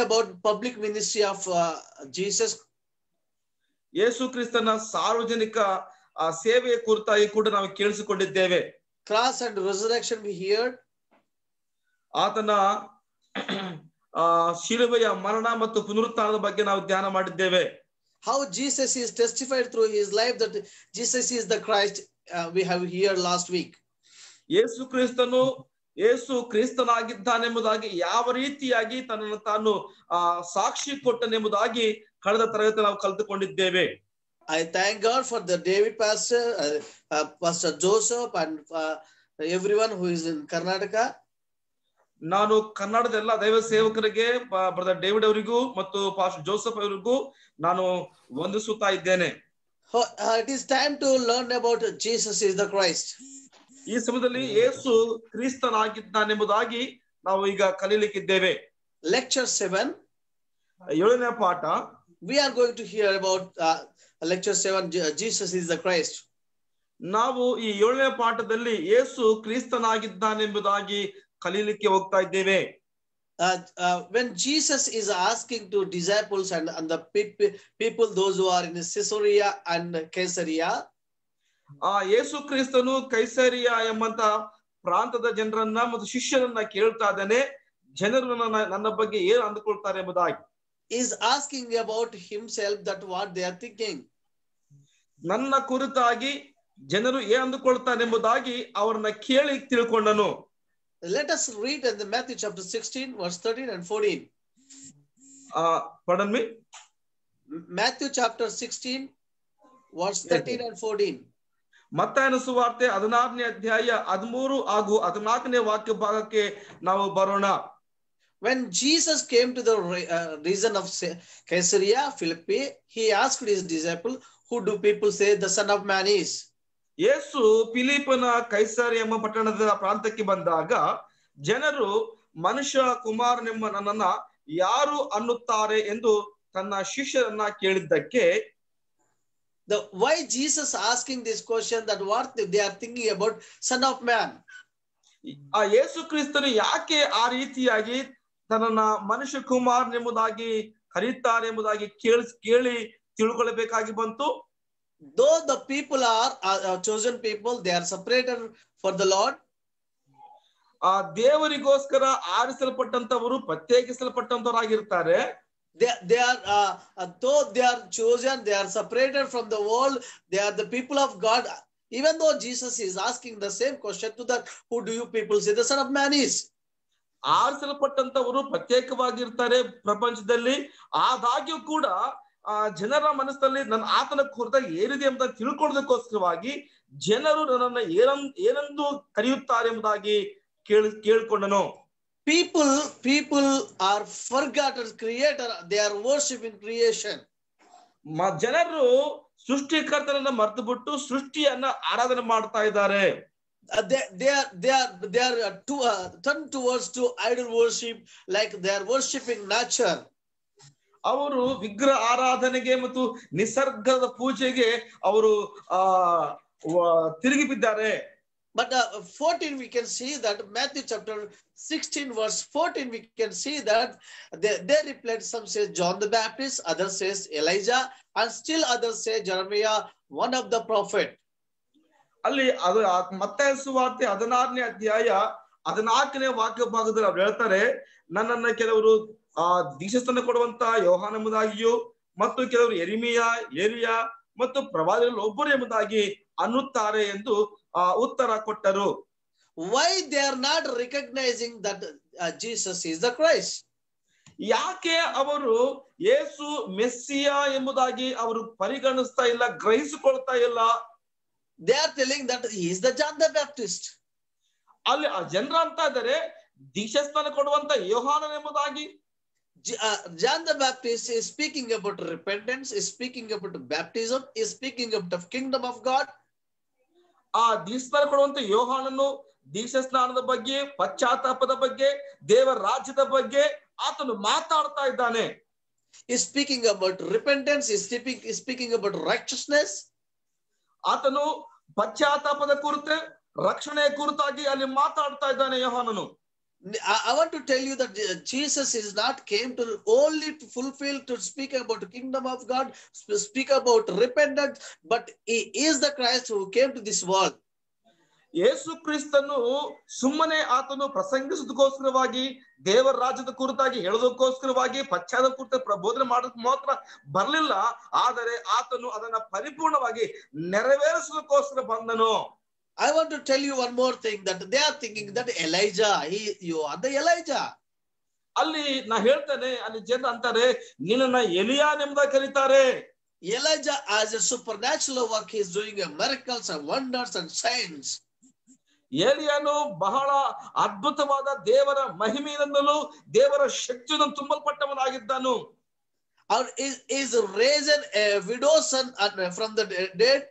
about public ministry of Jesus. ಯೇಸು ಕ್ರಿಸ್ತನ ಸಾರ್ವಜನಿಕ ಸೇವೆಯ ಕುರಿತಾಗಿ ಕೂಡ ನಾವು ಕೇಳಿಸಿಕೊಂಡಿದ್ದೇವೆ. Cross and resurrection we heard. ಆತನ ಶಿಲುಬೆಯ ಮರಣ ಮತ್ತು ಪುನರುತ್ಥಾನದ ಬಗ್ಗೆ ನಾವು ಧ್ಯಾನ ಮಾಡಿದ್ದೇವೆ. How Jesus is testified through his life that Jesus is the Christ, we have heard last week. ಯೇಸು ಕ್ರಿಸ್ತನಾಗಿದ್ದಾನೆಂಬುದಾಗಿ ಯಾವ ರೀತಿಯಾಗಿ ತನ್ನನ್ನು ತಾನು ಸಾಕ್ಷಿ ಕೊಟ್ಟನೆಂಬುದಾಗಿ ಕಳೆದ ತರಗತಿ ನಾವು ಕಲಿತುಕೊಂಡಿದ್ದೇವೆ. I thank God for the David pastor, Pastor Joseph and everyone who is in Karnataka. ನಾನು ಕನ್ನಡದ ಎಲ್ಲ ದೈವ ಸೇವಕರಿಗೆ ಬ್ರದರ್ ಡೇವಿಡ್ ಅವರಿಗೂ ಮತ್ತು ಪಾಸ್ಟರ್ ಜೋಸೆಫ್ ಅವರಿಗೂ ನಾನು ವಂದಿಸುತ್ತಾ ಇದ್ದೇನೆ. It is time to learn about Jesus is the Christ. ಈ ಸಮಯದಲ್ಲಿ ಯೇಸು ಕ್ರಿಸ್ತನಾಗಿದ್ದಾನೆಂಬುದಾಗಿ ನಾವು ಈಗ ಕಲಿಯಲಿಕ್ಕಿದ್ದೇವೆ. Lecture 7. 7ನೇ ಪಾಠ. We are going to hear about lecture 7, Jesus is the Christ. ನಾವು ಈ 7ನೇ ಪಾಠದಲ್ಲಿ ಯೇಸು ಕ್ರಿಸ್ತನಾಗಿದ್ದಾನೆಂಬುದಾಗಿ ಕಲಿಯಲಿಕ್ಕೆ ಹೋಗ್ತಾ ಇದ್ದೇವೆ. When Jesus is asking to disciples and the people those who are in Caesarea and Caesarea, ಯೇಸು ಕ್ರಿಸ್ತನು ಕೈಸರಿಯಾ ಎಂಬಂತ ಪ್ರಾಂತದ ಜನರನ್ನ ಮತ್ತು ಶಿಷ್ಯರನ್ನ ಕೇಳ್ತಾ ಇದ್ದಾನೆ, ಜನರು ನನ್ನ ಬಗ್ಗೆ ಏನು ಅಂದುಕೊಳ್ತಾರೆ ಎಂಬುದಾಗಿ. is asking about himself, that what they are thinking. ನನ್ನ ಕುರಿತಾಗಿ ಜನರು ಏನು ಅಂದುಕೊಳ್ತಾರೆ ಎಂಬುದಾಗಿ ಅವರನ್ನ ಕೇಳಿ ತಿಳ್ಕೊಂಡನು. Let us read in the Matthew chapter 16 verse 13 and 14. Pardon me? Matthew chapter 16 verse 13 and 14. ಮತ್ತಾಯನ ಸುವಾರ್ತೆ 16ನೇ ಅಧ್ಯಾಯ 13 ಹಾಗೂ 14ನೇ ವಾಕ್ಯ ಭಾಗಕ್ಕೆ ನಾವು ಬರೋಣ. When Jesus came to the region of Caesarea Philippi, he asked his disciple, who do people say the Son of Man is? ಯೇಸು ಫಿಲಿಪ್ಪನ ಕೈಸರ್ ಎಂಬ ಪಟ್ಟಣದ ಪ್ರಾಂತಕ್ಕೆ ಬಂದಾಗ ಜನರು ಮನುಷ್ಯ ಕುಮಾರನೆಂಬ ನನ್ನನ್ನ ಯಾರು ಅನ್ನುತ್ತಾರೆ ಎಂದು ತನ್ನ ಶಿಷ್ಯರನ್ನ ಕೇಳಿದ್ದಕ್ಕೆ, why Jesus asking this question, that what they are thinking about Son of Man? ಆ ಯೇಸು ಕ್ರಿಸ್ತನು ಯಾಕೆ ಆ ರೀತಿಯಾಗಿ ತನ್ನನ್ನ ಮನುಷ್ಯ ಕುಮಾರನೆಂಬುದಾಗಿ ಕರೀತಾರೆ ಎಂಬುದಾಗಿ ಕೇಳಿ ತಿಳ್ಕೊಳ್ಬೇಕಾಗಿ ಬಂತು. Though the people are chosen people, they are separated for the Lord. ದೇವರಿಗೋಸ್ಕರ ಆರಿಸಲ್ಪಟ್ಟಂತವರು ಪ್ರತ್ಯೇಕಿಸಲ್ಪಟ್ಟಂತವರಾಗಿರ್ತಾರೆ. They are though they are chosen, they are separated from the world, they are the people of God. Even though Jesus is asking the same question to that, who do you people say the Son of Man is? ಆರಿಸಲ್ಪಟ್ಟಂತವರು ಪ್ರತ್ಯೇಕವಾಗಿರ್ತಾರೆ ಪ್ರಪಂಚದಲ್ಲಿ. ಆದಾಗ್ಯೂ ಕೂಡ ಜನರ ಮನಸ್ಸಲ್ಲಿ ನನ್ನ ಆತನ ಕುರಿತಾಗಿ ಏನಿದೆ ಎಂಬ ತಿಳ್ಕೊಳ್ಳೋದಕ್ಕೋಸ್ಕರವಾಗಿ ಜನರು ನನ್ನನ್ನ ಏನೆಂದು ಕರೆಯುತ್ತಾರೆ ಎಂಬುದಾಗಿ ಕೇಳಿಕೊಂಡನು. People are forgotten creator, they are worshiping creation. ಜನರು ಸೃಷ್ಟಿಕರ್ತನನ್ನ ಮರೆತು ಬಿಟ್ಟು ಸೃಷ್ಟಿಯನ್ನ ಆರಾಧನೆ ಮಾಡ್ತಾ ಇದ್ದಾರೆ. They are turned towards to idol worship, like they are worshiping nature. ಅವರು ವಿಗ್ರಹ ಆರಾಧನೆಗೆ ಮತ್ತು ನಿಸರ್ಗದ ಪೂಜೆಗೆ ಅವರು ತಿರುಗಿ ಬಿದ್ದಾರೆ. But 14 we can see that Matthew chapter 16 verse 14 we can see that they replied, some says John the Baptist, others says Elijah, and still others say Jeremiah, one of the prophet. ಅಲ್ಲಿ ಅದು ಮತ್ತಾಯ ಸುವಾರ್ತೆ 16ನೇ ಅಧ್ಯಾಯ 14ನೇ ವಾಕ್ಯ ಭಾಗದಲ್ಲಿ ಅವ್ರು ಹೇಳ್ತಾರೆ, ನನ್ನನ್ನ ಕೆಲವರು ದೀಕ್ಷಾಸ್ನಾನ ಕೊಡುವಂತ ಯೋಹಾನ ಎಂಬುದಾಗಿಯೂ ಮತ್ತು ಕೆಲವರು ಎರಿಮಿಯಾ, ಏಲಿಯಾ ಮತ್ತು ಪ್ರವಾದಿಗಳಲ್ಲಿ ಒಬ್ಬರು ಎಂಬುದಾಗಿ ಅನ್ನುತ್ತಾರೆ ಎಂದು ಉತ್ತರ ಕೊಟ್ಟರು. Why they are not recognizing that Jesus is the Christ? ಯಾಕೆ ಅವರು ಯೇಸು ಮೆಸ್ಸಿಯ ಎಂಬುದಾಗಿ ಅವರು ಪರಿಗಣಿಸ್ತಾ ಇಲ್ಲ, ಗ್ರಹಿಸಿಕೊಳ್ತಾ ಇಲ್ಲ? They are telling that he is the John the Baptist. ಅಲ್ಲಿ ಜನರ ಅಂತ ಇದ್ದಾರೆ ದೀಕ್ಷಾಸ್ನಾನ ಕೊಡುವಂತ ಯೋಹಾನನ್ ಎಂಬುದಾಗಿ. John the Baptist is speaking about repentance, is speaking about baptism, is speaking about the kingdom of God. ದೀಕ್ಷಾಸ್ನಾನ ಕೊಡುವಂತ ಯೋಹಾನನು ದೀಕ್ಷಾಸ್ನಾನದ ಬಗ್ಗೆ, ಪಶ್ಚಾತ್ತಾಪದ ಬಗ್ಗೆ, ದೇವರ ರಾಜ್ಯದ ಬಗ್ಗೆ ಆತನು ಮಾತಾಡ್ತಾ ಇದ್ದಾನೆ. Is speaking about repentance, is speaking about righteousness. ಆತನು ಪಶ್ಚಾತ್ತಾಪದ ಕುರಿತು, ರಕ್ಷಣೆಯ ಕುರಿತಾಗಿ ಅಲ್ಲಿ ಮಾತಾಡ್ತಾ ಇದ್ದಾನೆ ಯೋಹಾನನು. I want to tell you that Jesus is not came to only to fulfill, to speak about the kingdom of God, speak about repentance, but he is the Christ who came to this world. ಯೇಸು ಕ್ರಿಸ್ತನು ಸುಮ್ಮನೆ ಆತನು ಪ್ರಸಂಗಿಸೋದಕ್ಕೋಸ್ಕರವಾಗಿ, ದೇವರ ರಾಜ್ಯದ ಕುರಿತಾಗಿ ಹೇಳೋದಕ್ಕೋಸ್ಕರವಾಗಿ, ಪಶ್ಚಾತ್ತಾಪ ಕುರಿತ ಪ್ರಬೋಧನೆ ಮಾಡೋದಕ್ಕೆ ಮಾತ್ರ ಬರಲಿಲ್ಲ, ಆದರೆ ಆತನು ಅದನ್ನ ಪರಿಪೂರ್ಣವಾಗಿ ನೆರವೇರಿಸೋದಕ್ಕೋಸ್ಕರ ಬಂದನು. I want to tell you one more thing, that they are thinking that Elijah, you are the Elijah. ಅಲ್ಲಿ ನಾ ಹೇಳ್ತೇನೆ, ಅಲ್ಲಿ ಜನ ಅಂತಾರೆ ನಿನ್ನನ್ನ ಎಲಿಯಾನೆಂಬುದಾಗಿ ಕರೀತಾರೆ. Elijah as a supernatural work, he is doing miracles and wonders and signs. ಏಲಿಯಾನು ಬಹಳ ಅದ್ಭುತವಾದ ದೇವರ ಮಹಿಮೆಯಿಂದಲೂ ದೇವರ ಶಕ್ತಿಯಿಂದ ತುಂಬಲ್ಪಟ್ಟವನಾಗಿದ್ದನು. Or is raised a widow's son from the dead.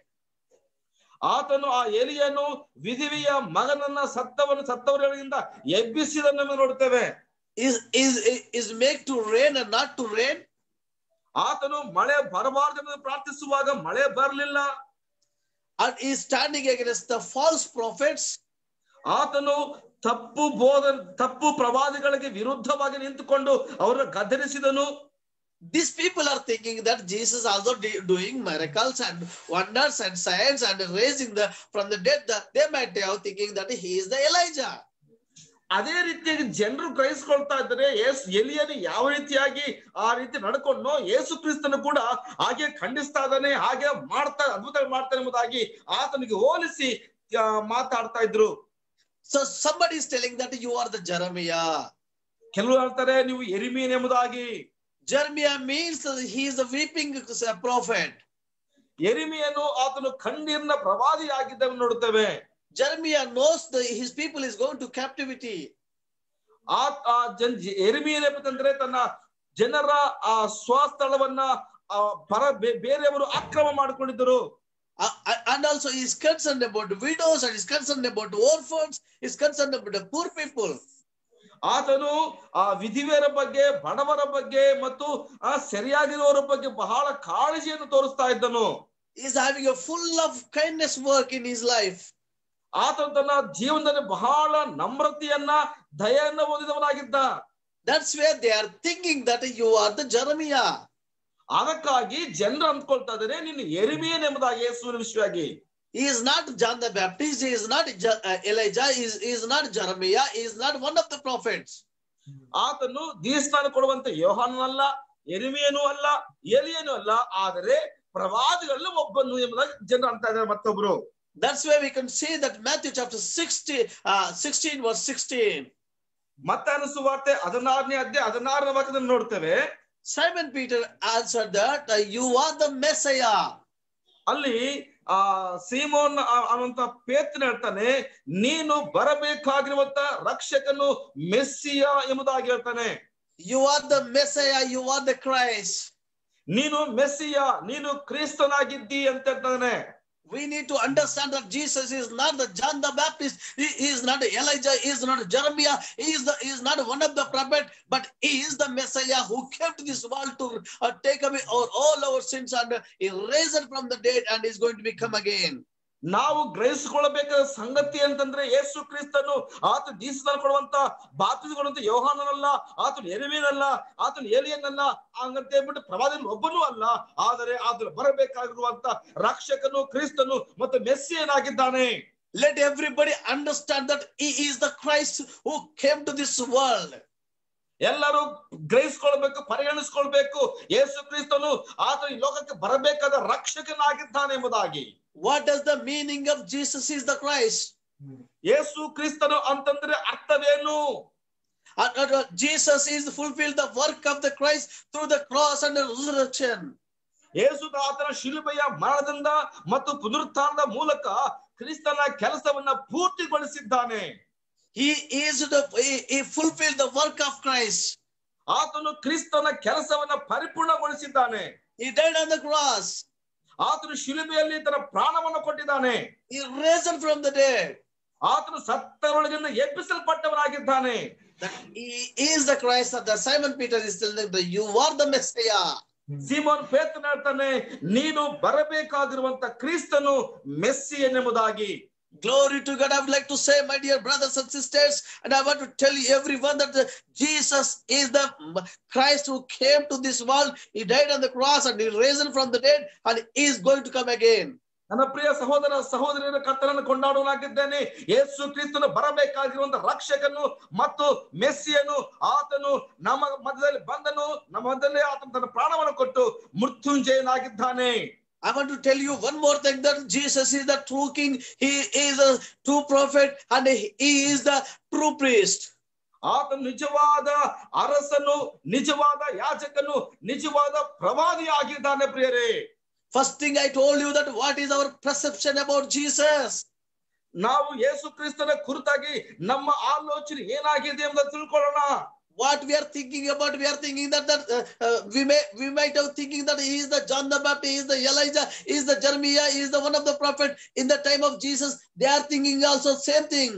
ಆತನು ಆ ಏಲಿಯಾನು ವಿಧವೆಯ ಮಗನನ್ನ ಸತ್ತವರಿಂದ ಎಬ್ಬಿಸಿದನ್ನು ನೋಡ್ತೇವೆ. Is make to rain and not to rain. ಆತನು ಮಳೆ ಬರಬಾರದೆಂದು ಪ್ರಾರ್ಥಿಸುವಾಗ ಮಳೆ ಬರಲಿಲ್ಲ. And is standing against the false prophets. ಆತನು ತಪ್ಪು ಪ್ರವಾದಿಗಳಿಗೆ ವಿರುದ್ಧವಾಗಿ ನಿಂತುಕೊಂಡು ಅವರನ್ನು ಗದರಿಸಿದನು. These people are thinking that Jesus also doing miracles and wonders and signs and raising from the dead. They might have thinking that he is the Elijah. ಅದೇ ರೀತಿಯಾಗಿ ಜನರು ಗ್ರಹಿಸಿಕೊಳ್ತಾ ಇದ್ದಾರೆ, ಎಲಿಯನು ಯಾವ ರೀತಿಯಾಗಿ ಆ ರೀತಿ ನಡ್ಕೊಂಡು ಯೇಸು ಕ್ರಿಸ್ತನು ಕೂಡ ಹಾಗೆ ಖಂಡಿಸ್ತಾ ಇದ್ದಾನೆ, ಹಾಗೆ ಅದ್ಭುತ ಮಾಡ್ತಾನೆ ಎಂಬುದಾಗಿ ಆತನಿಗೆ ಹೋಲಿಸಿ ಮಾತಾಡ್ತಾ ಇದ್ರು. So somebody is telling that you are the Jeremiah. ಕೆಲವರು ಹೇಳ್ತಾರೆ ನೀವು ಯೆರೆಮೀಯನು ಎಂಬುದಾಗಿ. Jeremiah means he is a weeping prophet. ಯೆರೆಮೀಯನು ಆತನು ಕಣ್ಣೀರಿನ ಪ್ರವಾದಿಯಾಗಿದ್ದನ್ನು ನೋಡುತ್ತೇವೆ. Jeremiah knows his people is going to captivity. ಯೆರೆಮೀಯನೇನಂದ್ರೆ ತನ್ನ ಜನರ ಆ ಸ್ವಸ್ಥಳವನ್ನ ಬೇರೆಯವರು ಆಕ್ರಮ ಮಾಡಿಕೊಂಡಿದ್ದರು. And also he is concerned about widows, and is concerned about orphans, is concerned about the poor people. ಆತನು ಆ ವಿಧವೆಯರ ಬಗ್ಗೆ, ಬಡವರ ಬಗ್ಗೆ ಮತ್ತು ಆ ಸರಿಯಾಗಿರುವವರ ಬಗ್ಗೆ ಬಹಳ ಕಾಳಜಿಯನ್ನು ತೋರಿಸ್ತಾ ಇದ್ದನು. He is having a full of kindness work in his life. ಆತನು ತನ್ನ ಜೀವನದಲ್ಲಿ ಬಹಳ ನಮ್ರತೆಯನ್ನ, ದಯೆಯನ್ನ ಹೊಂದಿದವನಾಗಿದ್ದ. That's where they are thinking that you are the Jeremiah. ಅದಕ್ಕಾಗಿ ಜನರು ಅಂದ್ಕೊಳ್ತಾ ಇದ್ದಾರೆ ನೀನು ಯೆರೆಮೀಯನು ಎಂಬುದಾಗಿ ಯೇಸುವಿನ ವಿಷಯವಾಗಿ. He is not John the Baptist, he is not Elijah, he is not Jeremiah, he is not one of the prophets. ಆತನು ದೀಕ್ಷಾಸ್ನಾನ ಕೊಡುವಂತ ಯೋಹಾನನಲ್ಲ, ಯೆರೆಮೀಯನೂ ಅಲ್ಲ, ಎಲಿಯನೂ ಅಲ್ಲ, ಆದರೆ ಪ್ರವಾದಿಗಳಲ್ಲಿ ಒಬ್ಬನು ಎಂಬುದಾಗಿ ಜನರು ಅಂತ ಇದ್ದಾರೆ ಮತ್ತೊಬ್ರು. That's why we can see that Matthew chapter 16 verse 16. ಮತ್ತಾಯನ ಸುವಾರ್ತೆ 16ನೇ ಅಧ್ಯಾಯ 16ನೇ ವಾಕ್ಯದಲ್ಲಿ ನೋಡ್ತೇವೆ. Simon Peter answered that you are the Messiah. ಅಲ್ಲಿ ಸೀಮೋನ್ ಅನ್ನುವಂತ ಪೇತ್ರನು ಹೇಳ್ತಾನೆ ನೀನು ಬರಬೇಕಾಗಿರುವಂತ ರಕ್ಷಕನು ಮೆಸ್ಸಿಯ ಎಂಬುದಾಗಿ ಹೇಳ್ತಾನೆ. You are the Messiah, you are the Christ. ನೀನು ಮೆಸ್ಸಿಯ, ನೀನು ಕ್ರಿಸ್ತನಾಗಿದ್ದಿ ಅಂತ ಹೇಳ್ತಾನೆ. We need to understand that Jesus is not the John the Baptist, he is not Elijah, he is not Jeremiah, he is not one of the prophets, but he is the Messiah who came to this world to take away all our sins, and he raised from the dead and is going to become again. ನಾವು ಗ್ರಹಿಸಿಕೊಳ್ಳಬೇಕಾದ ಸಂಗತಿ ಅಂತಂದ್ರೆ ಯೇಸು ಕ್ರಿಸ್ತನು ಆತ ದೀಕ್ಷಾಸ್ನಾನ ಕೊಡುವಂತ ಬಾಪ್ತಿಸ್ಮ ಕೊಡುವಂತ ಯೋಹಾನನಲ್ಲ, ಆತನು ಯೆರೆಮೀಯನಲ್ಲ, ಆತನು ಎಲಿಯನಲ್ಲ, ಹಂಗಂತ ಹೇಳ್ಬಿಟ್ಟು ಪ್ರವಾದಿಗಳು ಒಬ್ಬನೂ ಅಲ್ಲ, ಆದರೆ ಆತನು ಬರಬೇಕಾಗಿರುವಂತ ರಕ್ಷಕನು ಕ್ರಿಸ್ತನು ಮತ್ತು ಮೆಸ್ಸಿಯನಾಗಿದ್ದಾನೆ. Let everybody understand that he is the Christ who came to this world. ಎಲ್ಲರೂ ಗ್ರಹಿಸಿಕೊಳ್ಬೇಕು, ಪರಿಗಣಿಸಿಕೊಳ್ಬೇಕು, ಯೇಸು ಕ್ರಿಸ್ತನು ಆತ ಈ ಲೋಕಕ್ಕೆ ಬರಬೇಕಾದ ರಕ್ಷಕನಾಗಿದ್ದಾನೆ ಎಂಬುದಾಗಿ. What does the meaning of Jesus is the Christ? ಯೇಸು ಕ್ರಿಸ್ತನು ಅಂತಂದ್ರೆ ಅರ್ಥವೇನು? Jesus is fulfilled the work of the Christ through the cross and the resurrection. ಯೇಸು ಆತನ ಶಿಲುಬೆಯ ಮರಣದಿಂದ ಮತ್ತು ಪುನರುತ್ಥಾನದ ಮೂಲಕ ಕ್ರಿಸ್ತನ ಕೆಲಸವನ್ನ ಪೂರ್ತಿಗೊಳಿಸಿದ್ದಾನೆ. He fulfilled the work of Christ. ಆತನು ಕ್ರಿಸ್ತನ ಕೆಲಸವನ್ನ ಪರಿಪೂರ್ಣಗೊಳಿಸಿದ್ದಾನೆ. He died on the cross. ಆತನು ಶಿಲುಬೆಯಲ್ಲಿ ತನ್ನ ಪ್ರಾಣವನ್ನು ಕೊಟ್ಟಿದ್ದಾನೆ. He risen from the dead. ಆತನು ಸತ್ತವರೊಳಗಿಂದ ಎಬ್ಬಿಸಲ್ಪಟ್ಟವನಾಗಿದ್ದಾನೆ. He is the Christ. That Simon Peter is telling that you are the Messiah. Simon ಪೇತ್ರನು ಹೇಳ್ತಾನೆ ನೀನು ಬರಬೇಕಾಗಿರುವಂತ ಕ್ರಿಸ್ತನು ಮೆಸ್ಸಿಯನೆಂಬುದಾಗಿ. Glory to God. I would like to say, my dear brothers and sisters, and I want to tell you everyone that Jesus is the Christ who came to this world. He died on the cross and he risen from the dead and he is going to come again. ನನ್ನ ಪ್ರಿಯ ಸಹೋದರ ಸಹೋದರಿಯರ ಕರ್ತನನ್ನು ಕೊಂಡಾಡುವನಾಗಿದ್ದೇನೆ. ಯೇಸು ಕ್ರಿಸ್ತನು ಬರಬೇಕಾಗಿರುವಂತಹ ರಕ್ಷಕನು ಮತ್ತು ಮೆಸ್ಸಿಯನು, ಆತನು ನಮ್ಮ ಮಧ್ಯದಲ್ಲಿ ಬಂದನು, ನಮ್ಮ ಮಧ್ಯದಲ್ಲಿ ಆತನು ತನ್ನ ಪ್ರಾಣವನ್ನು ಕೊಟ್ಟು ಮೃತ್ಯುಂಜಯನಾಗಿದ್ದಾನೆ. I want to tell you one more thing, that Jesus is the true king, he is a true prophet, and he is the true priest. ಆತನು ನಿಜವಾದ ಅರಸನು, ನಿಜವಾದ ಯಾಜಕನು, ನಿಜವಾದ ಪ್ರವಾದಿಯಾಗಿದ್ದಾನೆ. ಪ್ರಿಯರೇ, first thing I told you that what is our perception about Jesus. ನಾವು ಯೇಸು ಕ್ರಿಸ್ತನ ಕುರಿತಾಗಿ ನಮ್ಮ ಆಲೋಚನೆ ಏನಾಗಿದೆ ಎಂಬುದನ್ನು ತಿಳ್ಕೊಳ್ಳೋಣ. What we are thinking about, we are thinking that we might have thinking that he is the John the Baptist, he is the Elijah, he is the Jeremiah, he is the one of the prophet. In the time of Jesus, they are thinking also same thing.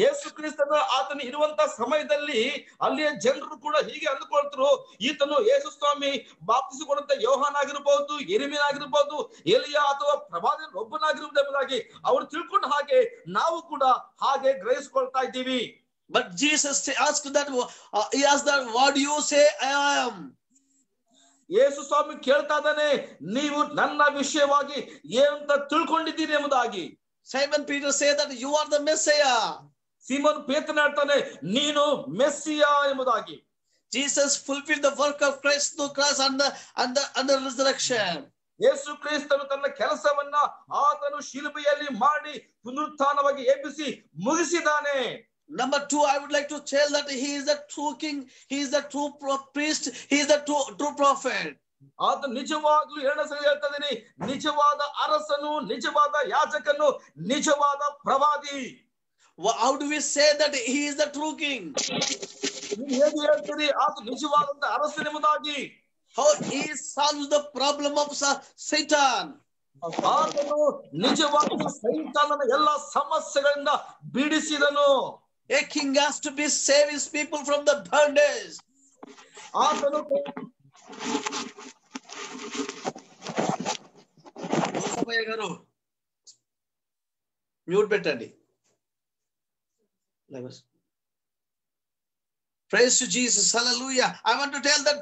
ಯೇಸು ಕ್ರಿಸ್ತನ ಆತನು ಇರುವಂತ ಸಮಯದಲ್ಲಿ ಅಲ್ಲಿಯ ಜನರು ಕೂಡ ಹೀಗೆ ಅಂದುಕೊಳ್ತರು, ಈತನು ಯೇಸು ಸ್ವಾಮಿ ಬಾಪ್ತಿಸಿಕೊಂಡಂತ ಯೋಹಾನಾಗಿರಬಹುದು, ಯೆರೆಮೀಯನಾಗಿರಬಹುದು, Elia ಅಥವಾ ಪ್ರವಾದಿಯ ಒಬ್ಬನಾಗಿರುವುದು ಎಂಬುದಾಗಿ ಅವರು ತಿಳ್ಕೊಂಡ ಹಾಗೆ ನಾವು ಕೂಡ ಹಾಗೆ ಗ್ರಹಿಸಿಕೊಳ್ತಾ ಇದ್ದೀವಿ. But Jesus asked that, he asked that, what do you say I am? ಯೇಸು ಸ್ವಾಮಿ ಕೇಳ್ತಾ ಇದ್ದಾನೆ, ನೀವು ನನ್ನ ವಿಷಯವಾಗಿ ಏನಂತ ತಿಳ್ಕೊಂಡಿದ್ದೀರಿ ಎಂಬುದಾಗಿ. Simon Peter said that you are the Messiah. Simon ಪೇತ್ರನು ಹೇಳ್ತಾನೆ, ನೀನು ಮೆಸ್ಸಿಯ ಎಂಬುದಾಗಿ. Jesus fulfilled the work of Christ through cross and the resurrection. ಯೇಸು ಕ್ರಿಸ್ತನು ತನ್ನ ಕೆಲಸವನ್ನ ಆತನು ಶಿಲುಬೆಯಲ್ಲಿ ಮಾಡಿ ಪುನರುತ್ಥಾನವಾಗಿ ಎಬ್ಬಿಸಿ ಮುಗಿಸಿದ್ದಾನೆ. Number 2, I would like to tell that he is the true king, he is the true priest, he is the true prophet. ಆತ ನಿಜವಾಗ್ಲೂ ಎರಡನೇ ಸಲ ಹೇಳ್ತಾ ಇದ್ದೀನಿ, ನಿಜವಾದ ಅರಸನು, ನಿಜವಾದ ಯಾಜಕನು, ನಿಜವಾದ ಪ್ರವಾದಿ. How do we say that he is the true king? ನೀವು ಹೇಗೆ ಹೇಳ್ತೀರಿ ಆತ ನಿಜವಾದಂತ ಅರಸನೆಂಬುದಾಗಿ? How he solves the problem of Satan. ಆತನು ನಿಜವಾದ ಸೈತಾನನ ಎಲ್ಲ ಸಮಸ್ಯೆಗಳಿಂದ ಬಿಡಿಸಿದನು. A king has to be save his people from the bondage. ಆತನು మ్యూట్ పెట్టండి. Praise to Jesus. Hallelujah. I want to tell that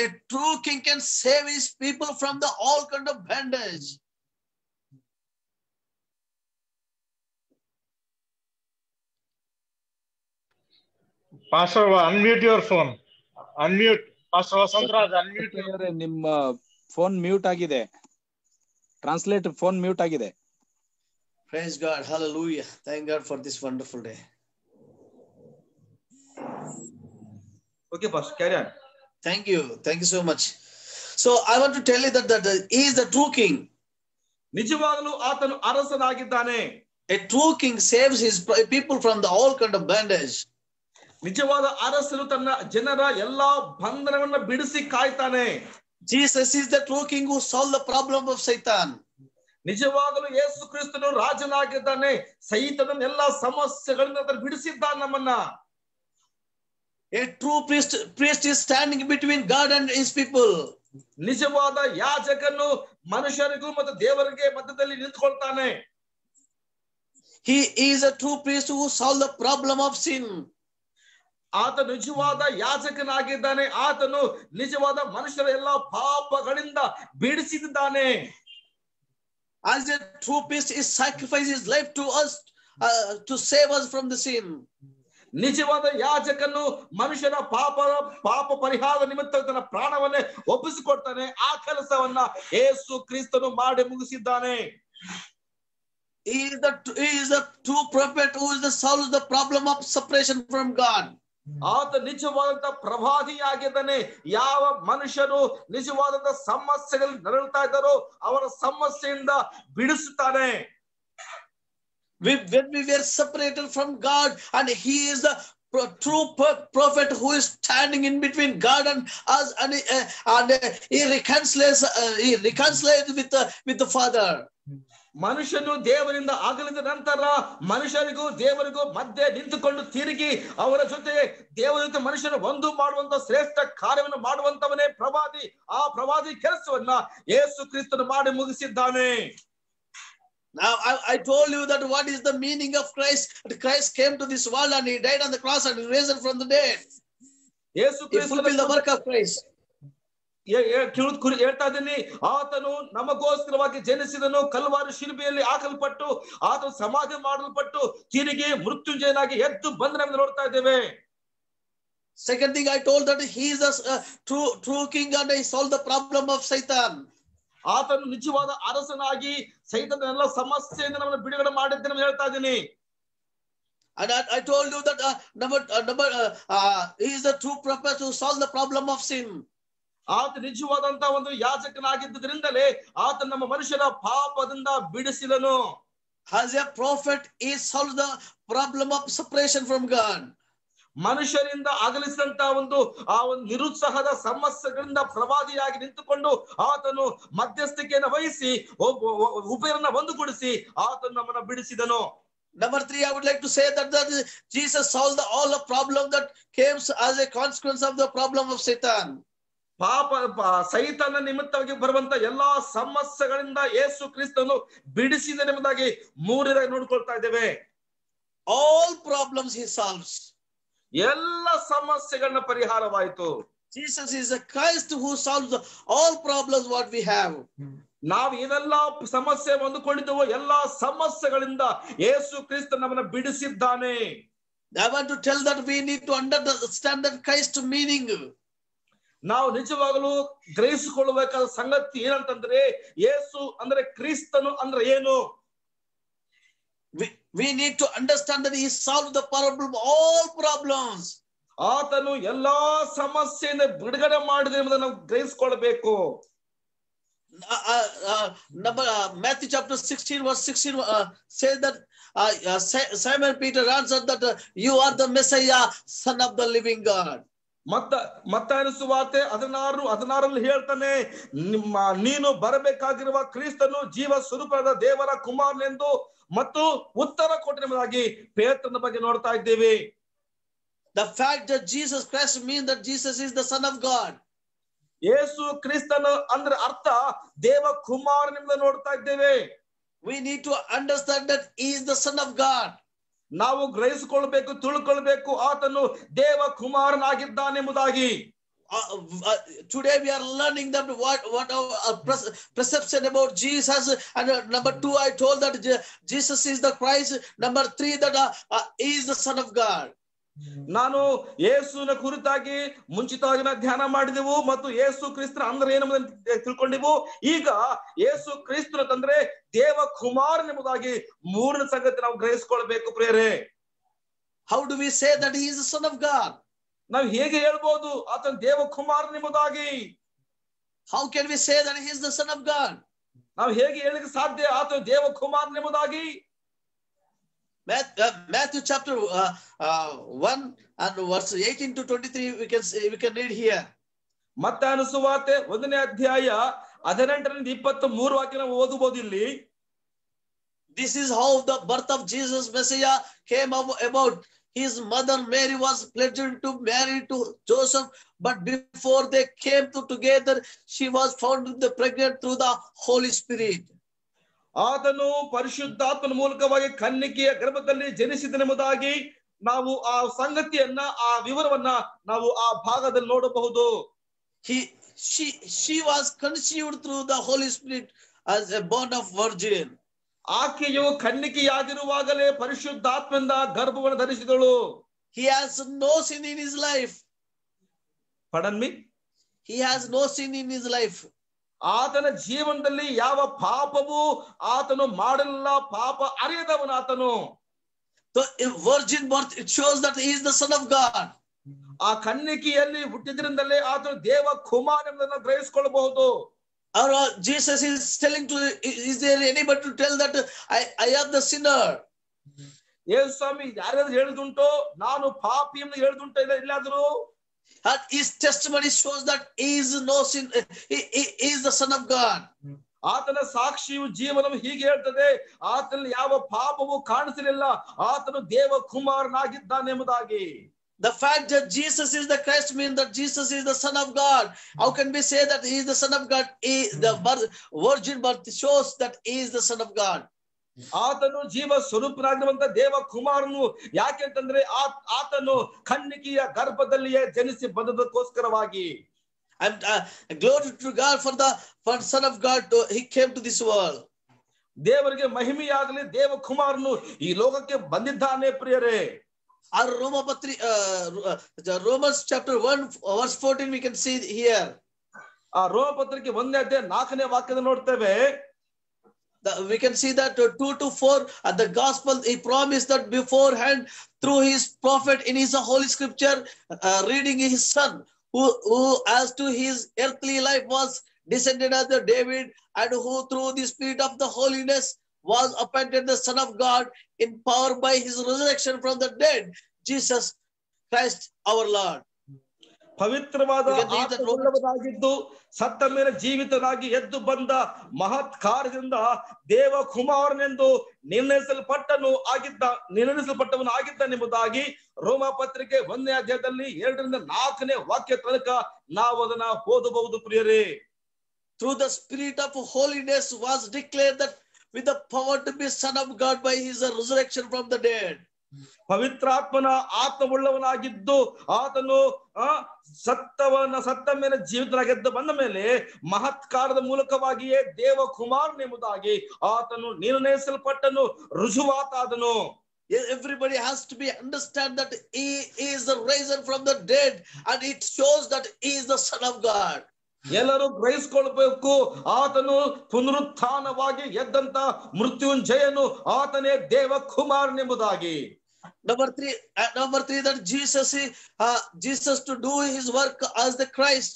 a true king can save his people from the all kind of bondage. Pastor, unmute your phone. Unmute. Pastor Vasantraj, unmute. ನಿಮ್ಮ phone mute ಆಗಿದೆ. Translate phone mute ಆಗಿದೆ. Praise God. Hallelujah. Thank God for this wonderful day. Okay, Pastor, carry on. Thank you. Thank you so much. So I want to tell you that he is the true king. ನಿಜವಾಗಲೂ ಆತನು ಅರಸನಾಗಿದ್ದಾನೆ. A true king saves his people from the all kind of bondage. ನಿಜವಾದ ಅರಸನು ತನ್ನ ಜನರ ಎಲ್ಲಾ ಬಂಧನವನ್ನ ಬಿಡಿಸಿ ಕಾಯ್ತಾನೆ. Jesus is the true king who solved the problem of Satan. ನಿಜವಾಗಲೂ ಯೇಸು ಕ್ರಿಸ್ತನು ರಾಜನಾಗಿದ್ದಾನೆ. ಸೈತಾನನ ಎಲ್ಲಾ ಸಮಸ್ಯೆಗಳಿಂದ ಆತನು ಬಿಡಿಸಿದ್ದಾನೆ ನಮ್ಮನ್ನ. A true priest is standing between God and his people. ನಿಜವಾದ ಯಾಜಕನು ಮನುಷ್ಯರಿಗೂ ಮತ್ತು ದೇವರಿಗೆ ಮಧ್ಯದಲ್ಲಿ ನಿಂತುಕೊಳ್ತಾನೆ. He is a true priest who solved the problem of sin. ಆತ ನಿಜವಾದ ಯಾಜಕನಾಗಿದ್ದಾನೆ. ಆತನು ನಿಜವಾದ ಮನುಷ್ಯರ ಎಲ್ಲಾ ಪಾಪಗಳಿಂದ ಬಿಡಿಸಿದ್ದಾನೆ. As a true priest, he sacrificed his life to us to save us from the sin. ನಿಜವಾದ ಯಾಜಕನು ಮನುಷ್ಯನ ಪಾಪ ಪರಿಹಾರ ನಿಮಿತ್ತ ತನ್ನ ಪ್ರಾಣವನ್ನೇ ಒಪ್ಪಿಸಿಕೊಡ್ತಾನೆ. ಆ ಕೆಲಸವನ್ನ ಯೇಸು ಕ್ರಿಸ್ತನು ಮಾಡಿ ಮುಗಿಸಿದ್ದಾನೆ. He is the true prophet who solves the problem of separation from God. ಆತ ನಿಜವಾದಂತ ಪ್ರವಾದಿಯಾಗಿದ್ದಾನೆ. ಯಾವ ಮನುಷ್ಯರು ನಿಜವಾದಂತ ಸಮಸ್ಯೆಗಳಲ್ಲಿ ನರಳುತ್ತಾ ಇದ್ದಾರೋ ಅವರ ಸಮಸ್ಯೆಯಿಂದ ಬಿಡಿಸುತ್ತಾನೆ. When we were separated from God, and he is the true prophet who is standing in between God and us, and he reconciliates with the Father. ಮನುಷ್ಯನು ದೇವರಿಂದ ಅಗಲಿದ ನಂತರ ಮನುಷ್ಯರಿಗೂ ದೇವರಿಗೂ ಮಧ್ಯೆ ನಿಂತುಕೊಂಡು ತಿರುಗಿ ಅವರ ಜೊತೆ ದೇವರ ಜೊತೆ ಮನುಷ್ಯನ ಒಂದು ಮಾಡುವಂತ ಶ್ರೇಷ್ಠ ಕಾರ್ಯವನ್ನು ಮಾಡುವಂತವನೇ ಪ್ರವಾದಿ. ಆ ಪ್ರವಾದಿ ಕೆಲಸವನ್ನ ಯೇಸು ಕ್ರಿಸ್ತನು ಮಾಡಿ ಮುಗಿಸಿದ್ದಾನೆ. Now I told you that what is the meaning of Christ. Christ came to this world and he died on the cross and he risen from the dead. Yesu He fulfilled the work of Christ. ಹೇಳ್ತಾ ಇದ್ದೀನಿ, ಆತನು ನಮಗೋಸ್ಕರವಾಗಿ ಜನಿಸಿದನು, Calvary ಶಿಲುಬೆಯಲ್ಲಿ ಹಾಕಲ್ಪಟ್ಟು ಆತನು ಸಮಾಧಿ ಮಾಡಲ್ಪಟ್ಟು ತಿರುಗಿ ಮೃತ್ಯುಂಜಯನಾಗಿ ಎದ್ದು ಬಂದನೆಂದು ನೋಡ್ತಾ ಇದ್ದೇವೆ. Second thing I told that he is a true king and he solved the problem of Satan. ಆತನು ನಿಜವಾದ ಅರಸನಾಗಿ ಸೈತಾನನ ಎಲ್ಲ ಸಮಸ್ಯೆಯಿಂದ ನಮ್ಮನ್ನು ಬಿಡುಗಡೆ ಮಾಡಿದ್ದನ್ನು ಹೇಳ್ತಾ ಇದ್ದೀನಿ. And I told you that he is the true prophet who solved the problem of sin. ಆತ ನಿಜವಾದಂತ ಒಂದು ಯಾಜಕನಾಗಿದ್ದರಿಂದಲೇ ಆತ ನಮ್ಮ ಮನುಷ್ಯರ ಪಾಪದಿಂದ ಬಿಡಿಸಿದನು. As a prophet, he solved the problem of separation from God. ಮನುಷ್ಯರಿಂದ ಅಗಲಿಸಿದಂತ ಒಂದು ನಿರುತ್ಸಾಹದ ಸಮಸ್ಯೆಗಳಿಂದ ಪ್ರವಾದಿಯಾಗಿ ನಿಂತುಕೊಂಡು ಆತನು ಮಧ್ಯಸ್ಥಿಕೆಯನ್ನು ವಹಿಸಿ ಉಭಯರನ್ನ ಒಂದುಗೂಡಿಸಿ ಆತನು ನಮ್ಮನ್ನ ಬಿಡಿಸಿದನು. Number 3, I would like to say that Jesus solved all the problem that came as a consequence of the problem of Satan. ಸೈತಾನ ನಿಮಿತ್ತವಾಗಿ ಬರುವಂತ ಎಲ್ಲಾ ಸಮಸ್ಯೆಗಳಿಂದ ಯೇಸು ಕ್ರಿಸ್ತನು ಬಿಡಿಸಿದನೆಂಬುದಾಗಿ 3 ನೋಡ್ಕೊಳ್ತಾ ಇದ್ದೇವೆ. All problems he solves. ಎಲ್ಲ ಸಮಸ್ಯೆಗಳನ್ನ ಪರಿಹಾರವಾಯಿತು. Jesus is the Christ who solves all problems what we have. ನಾವು ಏನೆಲ್ಲ ಸಮಸ್ಯೆ ಹೊಂದಿಕೊಂಡಿದ್ದೇವೋ ಎಲ್ಲಾ ಸಮಸ್ಯೆಗಳಿಂದ ಯೇಸು ಕ್ರಿಸ್ತ ನಮ್ಮನ್ನ ಬಿಡಿಸಿದ್ದಾನೆ. I want to tell that we need to understand that Christ meaning. ನಾವು ನಿಜವಾಗಲೂ ಗ್ರಹಿಸಿಕೊಳ್ಳಬೇಕಾದ ಸಂಗತಿ ಏನಂತಂದ್ರೆ ಯೇಸು ಅಂದ್ರೆ ಕ್ರಿಸ್ತನು ಅಂದ್ರೆ ಏನು. We need to understand that he solved the problem, all problems. ಆತನು ಎಲ್ಲಾ ಸಮಸ್ಯೆಯಿಂದ ಬಿಡುಗಡೆ ಮಾಡಿದ ಎಂಬುದನ್ನು ನಾವು ಗ್ರಹಿಸಿಕೊಳ್ಳಬೇಕು. Matthew chapter 16 verse 16 says that Simon Peter answered that you are the Messiah, son of the living God. ಮತ್ತಾಯನ ಸುವಾರ್ತೆ 16 ಹೇಳ್ತಾನೆ, ನೀನು ಬರಬೇಕಾಗಿರುವ ಕ್ರಿಸ್ತನು ಜೀವ ಸ್ವರೂಪದ ದೇವರ ಕುಮಾರನೆಂದು ಮತ್ತು ಉತ್ತರ ಕೊಟ್ಟಿರುವುದಾಗಿ ಪೇತ್ರನ ಬಗ್ಗೆ ನೋಡ್ತಾ ಇದ್ದೇವೆ. The fact that Jesus Christ means that Jesus is the son of God. ಯೇಸು ಕ್ರಿಸ್ತನು ಅಂದ್ರೆ ಅರ್ಥ ದೇವ ಕುಮಾರನೆಂದು ನೋಡ್ತಾ ಇದ್ದೇವೆ. We need to understand that he is the son of God. ನಾವು ಗ್ರಹಿಸಿಕೊಳ್ಳಬೇಕು, ತಿಳ್ಕೊಳ್ಬೇಕು ಆತನು ದೇವ ಕುಮಾರನಾಗಿದ್ದಾನೆಂಬುದಾಗಿ. Today we are learning that what our perception about Jesus. And number 2, I told that Jesus is the Christ. Number 3, that he is the son of God. ನಾನು ಯೇಸುವಿನ ಕುರಿತಾಗಿ ಮುಂಚಿತವಾಗಿ ಧ್ಯಾನ ಮಾಡಿದೆವು ಮತ್ತು ಯೇಸು ಕ್ರಿಸ್ತನ ಅಂದ್ರೆ ಏನೆಂಬುದನ್ನು ತಿಳ್ಕೊಂಡಿವು. ಈಗ ಯೇಸು ಕ್ರಿಸ್ತನ ತಂದ್ರೆ ದೇವ ಕುಮಾರನೆಂಬುದಾಗಿ 3ನೇ ಸಂಗತಿ ನಾವು ಗ್ರಹಿಸಿಕೊಳ್ಬೇಕು ಪ್ರಿಯರೇ. How do we say that he is the son of God? ನಾವು ಹೇಗೆ ಹೇಳ್ಬೋದು ಆತನ ದೇವ ಕುಮಾರನೆಂಬುದಾಗಿ? How can we say that he is the son of God? ನಾವು ಹೇಗೆ ಹೇಳಲಿಕ್ಕೆ ಸಾಧ್ಯ ಆತನ ದೇವ ಕುಮಾರನೆಂಬುದಾಗಿ? Matthew chapter 1 and verse 18 to 23 we can read here. ಮತ್ತಾಯನ ಸುವಾರ್ತೆ 1ನೇ ಅಧ್ಯಾಯ 18ರಿಂದ 23 ವಾಕ್ಯ ನಾವು ಓದಬಹುದು ಇಲ್ಲಿ. This is how the birth of Jesus Messiah came about. His mother Mary was pledged to marry to Joseph, but before they came together, she was found pregnant through the Holy Spirit. ಆತನು ಪರಿಶುದ್ಧಾತ್ಮನ ಮೂಲಕವಾಗಿ ಕನ್ನಿಕೆಯ ಗರ್ಭದಲ್ಲಿ ಜನಿಸಿದನೆಂಬುದಾಗಿ ನಾವು ಆ ಸಂಗತಿಯನ್ನ, ಆ ವಿವರವನ್ನ ನಾವು ಆ ಭಾಗದಲ್ಲಿ ನೋಡಬಹುದು. She was conceived through the Holy Spirit as a born of virgin. ಆಕೆಯು ಕನ್ನಿಕೆಯಾಗಿರುವಾಗಲೇ ಪರಿಶುದ್ಧಾತ್ಮದಿಂದ ಗರ್ಭವನ್ನು ಧರಿಸಿದಳು. He has no sin in his life. Pardon me? He has no sin in his life. ಆತನ ಜೀವನದಲ್ಲಿ ಯಾವ ಪಾಪವೂ ಆತನು ಮಾಡಲಿಲ್ಲ, ಪಾಪ ಅರಿಯದವನು ಆತನು. The virgin birth, it shows that he is the son of God. ಆ ಕನ್ನಿಕೆಯಲ್ಲಿ ಹುಟ್ಟಿದ್ರಿಂದಲೇ ಆತನು ದೇವ ಕುಮಾರನೆಂಬುದನ್ನು ಗ್ರಹಿಸಿಕೊಳ್ಳಬಹುದು. Or Jesus is telling to, is there anybody to tell that I am the sinner? ಯೇಸು ಸ್ವಾಮಿ ಯಾರಾದ್ರೂ ಹೇಳಿದುಂಟೋ ನಾನು ಪಾಪಿ ಎಂದು ಹೇಳಿದುಂಟೋ ಇಲ್ಲಾದರೂ? And his testimony shows that he is no sin. He is the son of God. ಆತನ ಸಾಕ್ಷಿಯು ಜೀವನವು ಹೀಗೆ ಹೇಳ್ತದೆ, ಆತನಲ್ಲಿ ಯಾವ ಪಾಪವೂ ಕಾಣಿಸಲಿಲ್ಲ, ಆತನು ದೇವ ಕುಮಾರನಾಗಿದ್ದಾನೆಂಬುದಾಗಿ. The fact that Jesus is the Christ means that Jesus is the son of God. How can we say that he is the son of God? The virgin birth shows that he is the son of God. ಆತನು ಜೀವ ಸ್ವರೂಪನಾಗಿರುವಂತ ದೇವ ಕುಮಾರನು. ಯಾಕೆಂತಂದ್ರೆ ಆತನು ಕನ್ನಿಕೆಯ ಗರ್ಭದಲ್ಲಿಯೇ ಜನಿಸಿ ಬಂದದಕ್ಕೋಸ್ಕರವಾಗಿ. And glory to God for Son of God. He came to this world. ದೇವರಿಗೆ ಮಹಿಮೆಯಾಗಲಿ, ದೇವ ಕುಮಾರನು ಈ ಲೋಕಕ್ಕೆ ಬಂದಿದ್ದಾನೆ ಪ್ರಿಯರೇ. Our Romans chapter 1 verse 14 we can see here. ಆ ರೋಮ ಪತ್ರಿಕೆ 1ನೇ ಅಧ್ಯಾಯ 4ನೇ ವಾಕ್ಯದ ನೋಡ್ತೇವೆ. We can see that 2 to 4 at the gospel he promised that beforehand through his prophet in his holy scripture, reading his son who as to his earthly life was descended as the David, and who through the spirit of the holiness was appointed the Son of God in power by his resurrection from the dead, Jesus Christ our Lord. ಪವಿತ್ರವಾದ ಆತ್ಮವುಳ್ಳವನಾಗಿದ್ದು ಸತ್ತ ಮೇಲೆ ಜೀವಿತನಾಗಿ ಎದ್ದು ಬಂದ ಮಹತ್ ಕಾರ್ಯದಿಂದ ದೇವ ಕುಮಾರನೆಂದು ನಿರ್ಣಯಿಸಲ್ಪಟ್ಟವನು ಆಗಿದ್ದಾನೆಂಬುದಾಗಿ ರೋಮ ಪತ್ರಿಕೆ 1ನೇ ಅಧ್ಯಾಯದಲ್ಲಿ 2ರಿಂದ 4ನೇ ವಾಕ್ಯ ತನಕ ನಾವು ಅದನ್ನ ಓದಬಹುದು ಪ್ರಿಯರೇ. Through the spirit of holiness was declared that with the power to be Son of God by his resurrection from the dead. ಪವಿತ್ರಾತ್ಮನ ಆತ್ಮವುಳ್ಳವನಾಗಿದ್ದು ಆತನು ಸತ್ತ ಮೇಲೆ ಜೀವಿತನಾಗೆದ್ದು ಬಂದ ಮೇಲೆ ಮಹತ್ಕಾರದ ಮೂಲಕವಾಗಿಯೇ ದೇವ ಕುಮಾರನೆಂಬುದಾಗಿ ಆತನು ನಿರ್ಣಯಿಸಲ್ಪಟ್ಟನು, ರುಜುವಾತಾದನು. Everybody has to be understand that he is the raiser from the dead, and it shows that he is the Son of God. ಎಲ್ಲರೂ ಗ್ರಹಿಸಿಕೊಳ್ಬೇಕು, ಆತನು ಪುನರುತ್ಥಾನವಾಗಿ ಎದ್ದಂತ ಮೃತ್ಯುಂಜಯನು, ಆತನೇ ದೇವ ಕುಮಾರನೆಂಬುದಾಗಿ. Number three that Jesus to do his work as the Christ.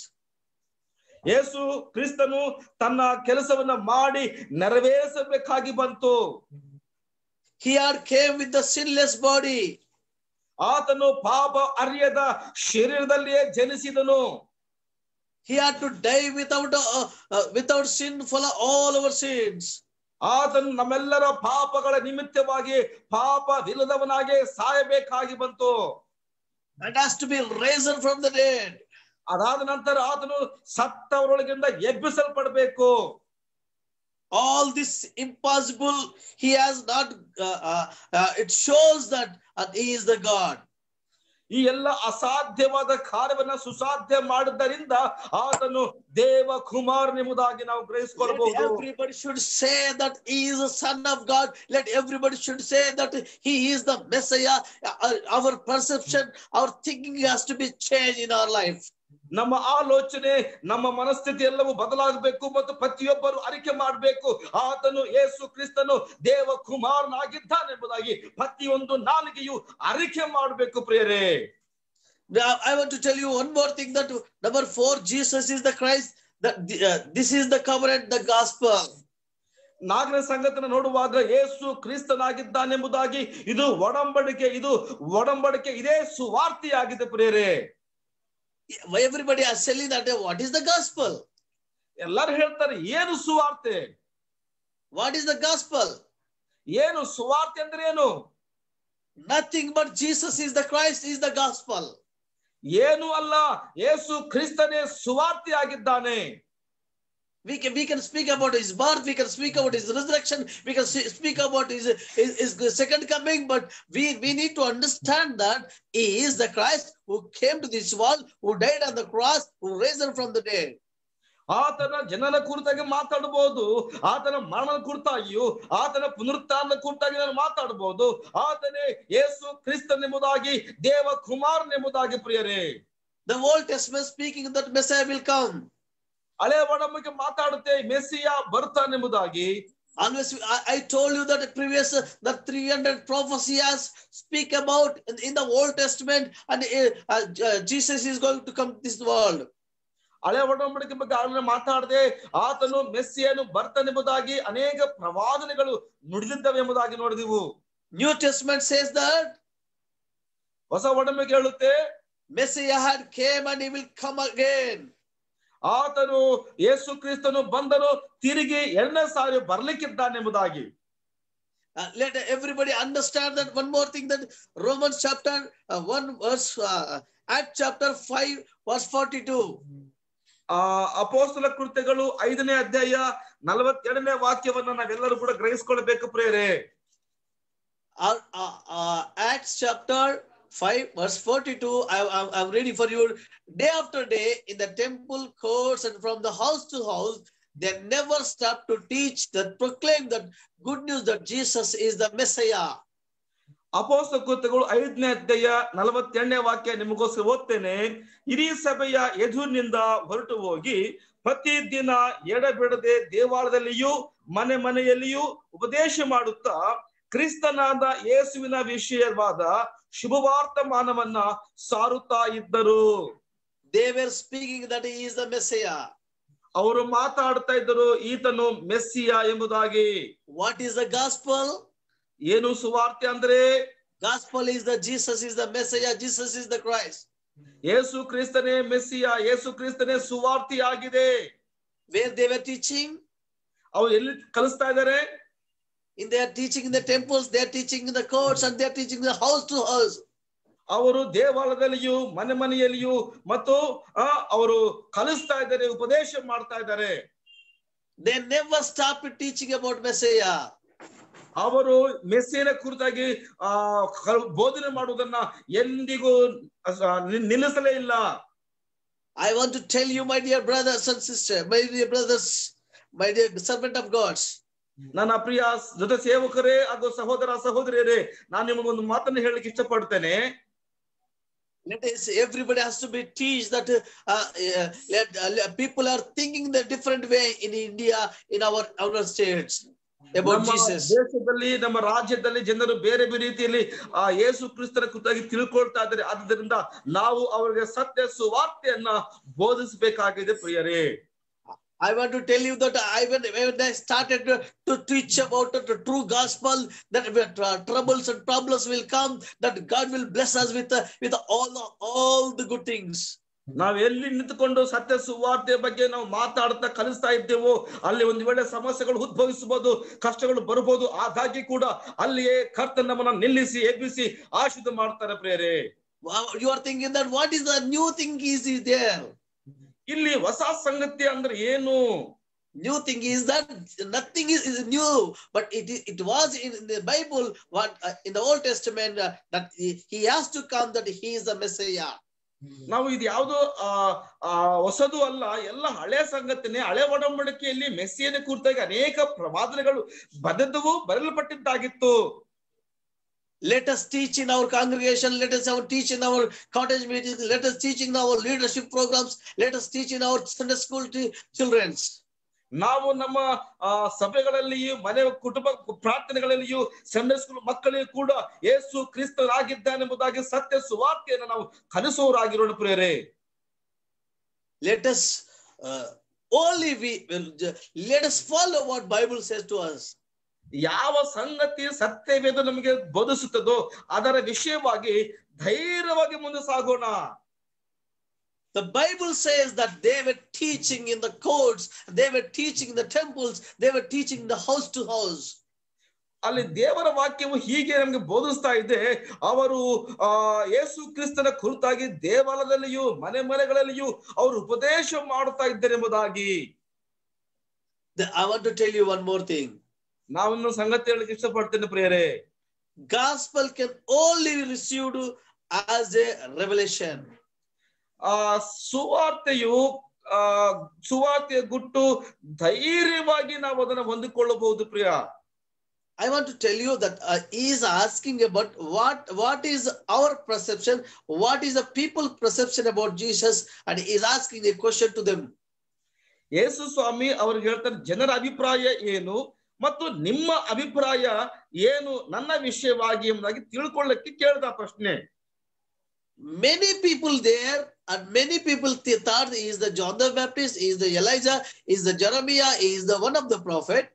ಯೇಸು ಕ್ರಿಸ್ತನು ತನ್ನ ಕೆಲಸವನ್ನ ಮಾಡಿ ನೆರವೇರಿಸಬೇಕಾಗಿ ಬಂತು. He had came with the sinless body. ಆತನು ಪಾಪ ಅರಿಯದ ಶರೀರದಲ್ಲಿಯೇ ಜನಿಸಿದನು. He had to die without sin for all our sins. ಆತನು ನಮ್ಮೆಲ್ಲರ ಪಾಪಗಳ ನಿಮಿತ್ತವಾಗಿ ಪಾಪವಿಲ್ಲದವನಾಗಿ ಸಾಯಬೇಕಾಗಿ ಬಂತು. And has to be raised from the dead. ಅದಾದ ನಂತರ ಆತನು ಸತ್ತವರೊಳಗಿಂದ ಎಬ್ಬಿಸಲ್ಪಡಬೇಕು. All this impossible he has not. It shows that he is the God. ಈ ಎಲ್ಲ ಅಸಾಧ್ಯವಾದ ಕಾರ್ಯವನ್ನ ಸುಸಾಧ್ಯ ಮಾಡಿದ್ದರಿಂದ ಆತನು ದೇವ ಕುಮಾರನೆಂಬುದಾಗಿ ನಾವು ಗ್ರಹಿಸಿಕೊಳ್ಳಬಹುದು. Everybody should say that he is the Son of God. Let everybody should say that he is the Messiah. Our perception, our thinking has to be changed in our life. ನಮ್ಮ ಆಲೋಚನೆ, ನಮ್ಮ ಮನಸ್ಥಿತಿ ಎಲ್ಲವೂ ಬದಲಾಗಬೇಕು ಮತ್ತು ಪ್ರತಿಯೊಬ್ಬರು ಅರಿಕೆ ಮಾಡಬೇಕು, ಆತನು ಯೇಸು ಕ್ರಿಸ್ತನು ದೇವ ಕುಮಾರನಾಗಿದ್ದಾನೆಂಬುದಾಗಿ ಪ್ರತಿಯೊಂದು ನಾಲಿಗೆಯು ಅರಿಕೆ ಮಾಡಬೇಕು ಪ್ರಿಯರೇ. I want to tell you one more thing, that number 4, Jesus is the Christ. This is the covenant, the gospel. 4ನೇ ಸಂಗತಿಯನ್ನು ನೋಡುವಾಗ ಯೇಸು ಕ್ರಿಸ್ತನಾಗಿದ್ದಾನೆಂಬುದಾಗಿ ಇದು ಒಡಂಬಡಿಕೆ, ಇದೇ ಸುವಾರ್ತೆಯಾಗಿದೆ ಪ್ರಿಯರೇ. Everybody is telling that what is the gospel? ಎಲ್ಲರೂ ಹೇಳ್ತಾರೆ ಏನು ಸುವಾರ್ತೆ. What is the gospel? ಏನು ಸುವಾರ್ತೆ ಅಂದ್ರೆ ಏನು? Nothing but Jesus is the Christ is the gospel. ಏನು ಅಲ್ಲ, ಯೇಸು ಕ್ರಿಸ್ತನೇ ಸುವಾರ್ತೆ ಆಗಿದ್ದಾನೆ. We can speak about his birth, we can speak about his resurrection, we can speak about his second coming, but we need to understand that he is the Christ who came to this world, who died on the cross, who raised from the dead. ಆತನ ಜನನ ಕುರಿತಾಗಿ ಮಾತಾಡಬಹುದು, ಆತನ ಮರಣದ ಕುರಿತಾಗಿಯೂ ಆತನ ಪುನರುತ್ಥಾನದ ಕುರಿತಾಗಿ ನಾನು ಮಾತಾಡಬಹುದು. ಆತನೇ ಯೇಸು ಕ್ರಿಸ್ತನೆಂಬುದಾಗಿ ದೇವ ಕುಮಾರನೆಂಬುದಾಗಿ ಪ್ರಿಯರೇ. The Old Testament speaking that Messiah will come. ಹಳೆ ಒಡಂಬಡಿಕೆ ಮಾತಾಡುತ್ತೆ ಮೆಸ್ಸಿಯ ಬರ್ತಾನೆಂಬುದಾಗಿ. Unless I told you that the 300 prophecies speak about in the Old Testament, and Jesus is going to come to this world. ಹಳೆ ಒಡಂಬಡಿಕೆ ಬಗ್ಗೆ ಆಗಲೇ ಮಾತಾಡದೆ ಆತನು ಮೆಸ್ಸಿಯನು ಬರ್ತಾನೆಂಬುದಾಗಿ ಅನೇಕ ಪ್ರವಾದನೆಗಳು ನುಡಿದಿದ್ದವೆ ಎಂಬುದಾಗಿ ನೋಡಿದೆವು. New Testament says that ಹೊಸ ಒಡಂಬಡಿಕೆ ಹೇಳುತ್ತೆ Messiah had came and he will come again. ಆತನು ಯೇಸು ಕ್ರಿಸ್ತನು ಬಂದನು, ತಿರುಗಿ 2ನೇ ಸಾರಿ ಬರ್ಲಿಕ್ಕಿದ್ದಾನೆಂಬುದಾಗಿ. Let everybody understand that one more thing, that Romans chapter 1 verse Acts chapter 5 verse 42. ಅಪೊಸ್ತಲ ಕೃತ್ಯಗಳು 5ನೇ ಅಧ್ಯಾಯ 42ನೇ ವಾಕ್ಯವನ್ನ ನಾವೆಲ್ಲರೂ ಕೂಡ ಗ್ರಹಿಸಿಕೊಳ್ಳಬೇಕು ಪ್ರಿಯರೇ. Acts chapter 5 verse 42. I'm reading for you. Day after day in the temple courts and from the house to house, they never stopped to teach, that proclaim that good news that Jesus is the Messiah. ಅಪೊಸ್ತಲ ಕೃತ್ಯಗಳು 5ನೇ ಅಧ್ಯಾಯ 42ನೇ ವಾಕ್ಯ ನಿಮಗೋಸ್ಕರ ಓದ್ತೇನೆ. ಇಡೀ ಸಭೆಯ ಎದುರಿನಿಂದ ಹೊರಟು ಹೋಗಿ ಪ್ರತಿ ದಿನ ಎಡಬಿಡದೆ ದೇವಾಲಯದಲ್ಲಿಯೂ ಮನೆ ಮನೆಯಲ್ಲಿಯೂ ಉಪದೇಶ ಮಾಡುತ್ತಾ ಕ್ರಿಸ್ತನಾದ ಯೇಸುವಿನ ವಿಷಯವಾದ ಶುಭವಾರ್ತಮಾನವನ್ನ ಸಾರುತ್ತಾ ಇದ್ದರು. They were speaking that he is the Messiah. ಅವರು ಮಾತಾಡ್ತಾ ಇದ್ದರು ಈತನು ಮೆಸ್ಸಿಯ ಎಂಬುದಾಗಿ. What is the gospel? ಏನು ಸುವಾರ್ತೆ ಅಂದ್ರೆ? Gospel is that Jesus is the Messiah, Jesus is the Christ. ಯೇಸು ಕ್ರಿಸ್ತನೇ ಮೆಸ್ಸಿಯ, ಯೇಸು ಕ್ರಿಸ್ತನೇ ಸುವಾರ್ತೆ ಆಗಿದೆ. Where they were teaching? ಅವರು ಎಲ್ಲಿ ಕಲಿಸ್ತಾ ಇದ್ದಾರೆ? They are teaching in the temples, they are teaching in the courts, and they are teaching in the house to house. ಅವರು ದೇವಾಲಯದಲ್ಲಿಯೂ ಮನೆ ಮನೆಯಲ್ಲಿಯೂ ಮತ್ತು ಅವರು ಕಲಿಸ್ತಾ ಇದ್ದಾರೆ, ಉಪದೇಶ ಮಾಡ್ತಾ ಇದ್ದಾರೆ. They never stop teaching about Messiah. ಅವರು ಮೆಸ್ಸಿಯನ ಕುರಿತಾಗಿ ಬೋಧನೆ ಮಾಡುವುದನ್ನ ಎಂದಿಗೂ ನಿಲ್ಲಿಸಲೇ ಇಲ್ಲ. I want to tell you, my dear brothers and sisters, my dear brothers, my dear servant of God, ನನ್ನ ಪ್ರಿಯ ಜೊತೆ ಸೇವಕರೇ ಹಾಗೂ ಸಹೋದರ ಸಹೋದರಿಯರೇ, ನಾನು ನಿಮಗೊಂದು ಮಾತನ್ನು ಹೇಳಲಿಕ್ಕೆ ಇಷ್ಟಪಡ್ತೇನೆ. Everybody has to be teach that people are thinking the different way in India, in our states about Jesus. ದೇಶದಲ್ಲಿ ನಮ್ಮ ರಾಜ್ಯದಲ್ಲಿ ಜನರು ಬೇರೆ ಬೇರೆ ರೀತಿಯಲ್ಲಿ ಯೇಸು ಕ್ರಿಸ್ತನ ಕುರಿತಾಗಿ ತಿಳ್ಕೊಳ್ತಾ ಇದ್ದಾರೆ. ಆದ್ದರಿಂದ ನಾವು ಅವರಿಗೆ ಸತ್ಯ ಸುವಾರ್ತೆಯನ್ನ ಬೋಧಿಸಬೇಕಾಗಿದೆ ಪ್ರಿಯರೇ. I want to tell you that when I started to teach about the true gospel, that troubles and problems will come, that God will bless us with all the good things. ನಾವು ಎಲ್ಲಿ ನಿಂತುಕೊಂಡು ಸತ್ಯ ಸುವಾರ್ತೆ ಬಗ್ಗೆ ನಾವು ಮಾತಾಡ್ತಾ ಕಲಿಸ್ತಾ ಇದ್ದೇವೋ ಅಲ್ಲಿ ಒಂದು ವೇಳೆ ಸಮಸ್ಯೆಗಳು ಉದ್ಭವಿಸಬಹುದು, ಕಷ್ಟಗಳು ಬರಬಹುದು. ಹಾಗಾಗಿ ಕೂಡ ಅಲ್ಲಿಯೇ ಕರ್ತನ ನಮ್ಮನ್ನ ನಿಲ್ಲಿಸಿ ಎಬ್ಬಿಸಿ ಆಶೀರ್ವಾದ ಮಾಡ್ತಾರೆ ಪ್ರಿಯರೇ. You are thinking that what is the new thing is there? ಇಲ್ಲಿ ಹೊಸ ಸಂಗತಿ ಅಂದ್ರೆ ಏನು? New thing is that nothing is new, but it was in the Bible, what in the Old Testament, that he has to come, that he is the Messiah. ನಾವು ಇದು ಯಾವುದು ಹೊಸದು ಅಲ್ಲ, ಎಲ್ಲ ಹಳೆ ಸಂಗತಿನೇ. ಹಳೆ ಒಡಂಬಡಿಕೆಯಲ್ಲಿ ಮೆಸ್ಸಿಯನ ಕುರಿತಾಗಿ ಅನೇಕ ಪ್ರವಾದನೆಗಳು ಬರೆಯಲ್ಪಟ್ಟಿದ್ದಾಗಿತ್ತು. Let us teach in our congregation, let us teach in our cottage meetings, let us teach in our leadership programs, let us teach in our Sunday school children. ನಾವು ನಮ್ಮ ಸಭೆಗಳಲ್ಲಿಯೂ ಮನೆ ಕುಟುಂಬ ಪ್ರಾರ್ಥನೆಗಳಲ್ಲಿಯೂ ಸಂಡೇ ಸ್ಕೂಲ್ ಮಕ್ಕಳಿಗೂ ಕೂಡ ಯೇಸು ಕ್ರಿಸ್ತನಾಗಿದ್ದಾನೆಂಬುದಾಗಿ ಸತ್ಯ ಸುವಾರ್ತೆಯನ್ನು ನಾವು ಕಲಿಸುವವರಾಗಿರೋಣ ಪ್ರಿಯರೇ. Let us let us follow what Bible says to us. ಯಾವ ಸಂಗತಿ ಸತ್ಯವೇದ ನಮಗೆ ಬೋಧಿಸುತ್ತದೋ ಅದರ ವಿಷಯವಾಗಿ ಧೈರ್ಯವಾಗಿ ಮುಂದೆ ಸಾಗೋಣ. The Bible says that they were teaching in the courts, they were teaching in the temples, they were teaching the house to house. ಅಲ್ಲಿ ದೇವರ ವಾಕ್ಯವು ಹೀಗೆ ನಮಗೆ ಬೋಧಿಸ್ತಾ ಇದೆ. ಅವರು ಯೇಸು ಕ್ರಿಸ್ತನ ಕುರಿತಾಗಿ ದೇವಾಲಯದಲ್ಲಿಯೂ ಮನೆ ಮನೆಗಳಲ್ಲಿಯೂ ಅವರು ಉಪದೇಶ ಮಾಡುತ್ತಾ ಇದ್ದಾರೆ ಎಂಬುದಾಗಿ. I want to tell you one more thing. ನಾವಿನ್ನು ಸಂಗತಿ ಹೇಳಲಿಕ್ಕೆ ಇಷ್ಟಪಡ್ತೇನೆ ಪ್ರಿಯರೇ. Gospel can only be received as a revelation. ಸುವಾರ್ತೆಯ ಗುಟ್ಟು ಧೈರ್ಯವಾಗಿ ನಾವು ಅದನ್ನು ಹೊಂದಿಕೊಳ್ಳಬಹುದು ಪ್ರಿಯ. I want to tell you that he is asking about what is our perception, what is the people perception about Jesus, and he is asking a question to them. ಯೇಸು ಸ್ವಾಮಿ ಅವ್ರಿಗೆ ಹೇಳ್ತಾರೆ, ಜನರ ಅಭಿಪ್ರಾಯ ಏನು ಮತ್ತು ನಿಮ್ಮ ಅಭಿಪ್ರಾಯ ಏನು ನನ್ನ ವಿಷಯವಾಗಿ ಎಂಬುದಾಗಿ ತಿಳ್ಕೊಳ್ಳಕ್ಕೆ ಕೇಳಿದ ಪ್ರಶ್ನೆ. Many people there, and many people thought he is the John the Baptist, he is the Elijah, he is the Jeremiah, he is the one of the prophet.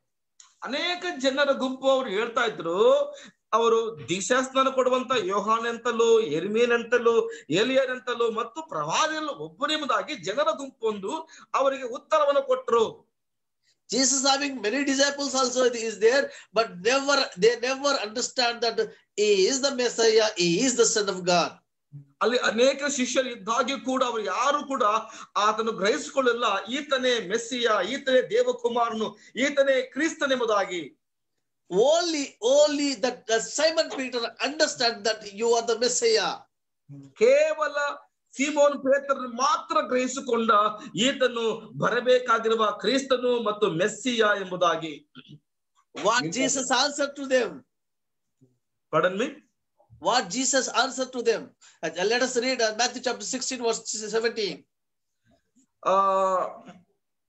ಅನೇಕ ಜನರ ಗುಂಪು ಅವರು ಹೇಳ್ತಾ ಇದ್ರು, ಅವರು ದೀಕ್ಷಾಸ್ನಾನ ಕೊಡುವಂತ ಯೋಹಾನ್ ಅಂತಲೂ ಎರ್ಮೀನ್ ಅಂತಲೂ ಎಲಿಯನ್ ಅಂತಲೂ ಮತ್ತು ಪ್ರವಾದಿಯಲ್ಲೂ ಒಬ್ಬನೆಂಬುದಾಗಿ ಜನರ ಗುಂಪು ಒಂದು ಅವರಿಗೆ ಉತ್ತರವನ್ನು ಕೊಟ್ಟರು. Jesus having many disciples also is there, but they never understand that he is the Messiah, he is the Son of God. ಅಲ್ಲಿ ಅನೇಕ ಶಿಷ್ಯರು ಇದ್ದಾಗ್ಯೂ ಕೂಡ ಅವರು ಯಾರು ಕೂಡ ಆತನು ಗ್ರಹಿಸಿಕೊಳ್ಳಲ್ಲ, ಈತನೇ ಮೆಸ್ಸಿಯ, ಈತನೇ ದೇವಕುಮಾರನು, ಈತನೇ ಕ್ರಿಸ್ತನೆಂಬುದಾಗಿ. Only that Simon Peter understand that you are the Messiah. ಕೇವಲ Simon ಪೇತ್ರನು ಮಾತ್ರ ಗ್ರಹಿಸಿಕೊಂಡ ಈತನು ಬರಬೇಕಾಗಿರುವ ಕ್ರಿಸ್ತನು ಮತ್ತು ಮೆಸ್ಸಿಯ ಎಂಬುದಾಗಿ. What Jesus answered to them? Pardon me? What Jesus answered to them? Let us read Matthew chapter 16 verse 17.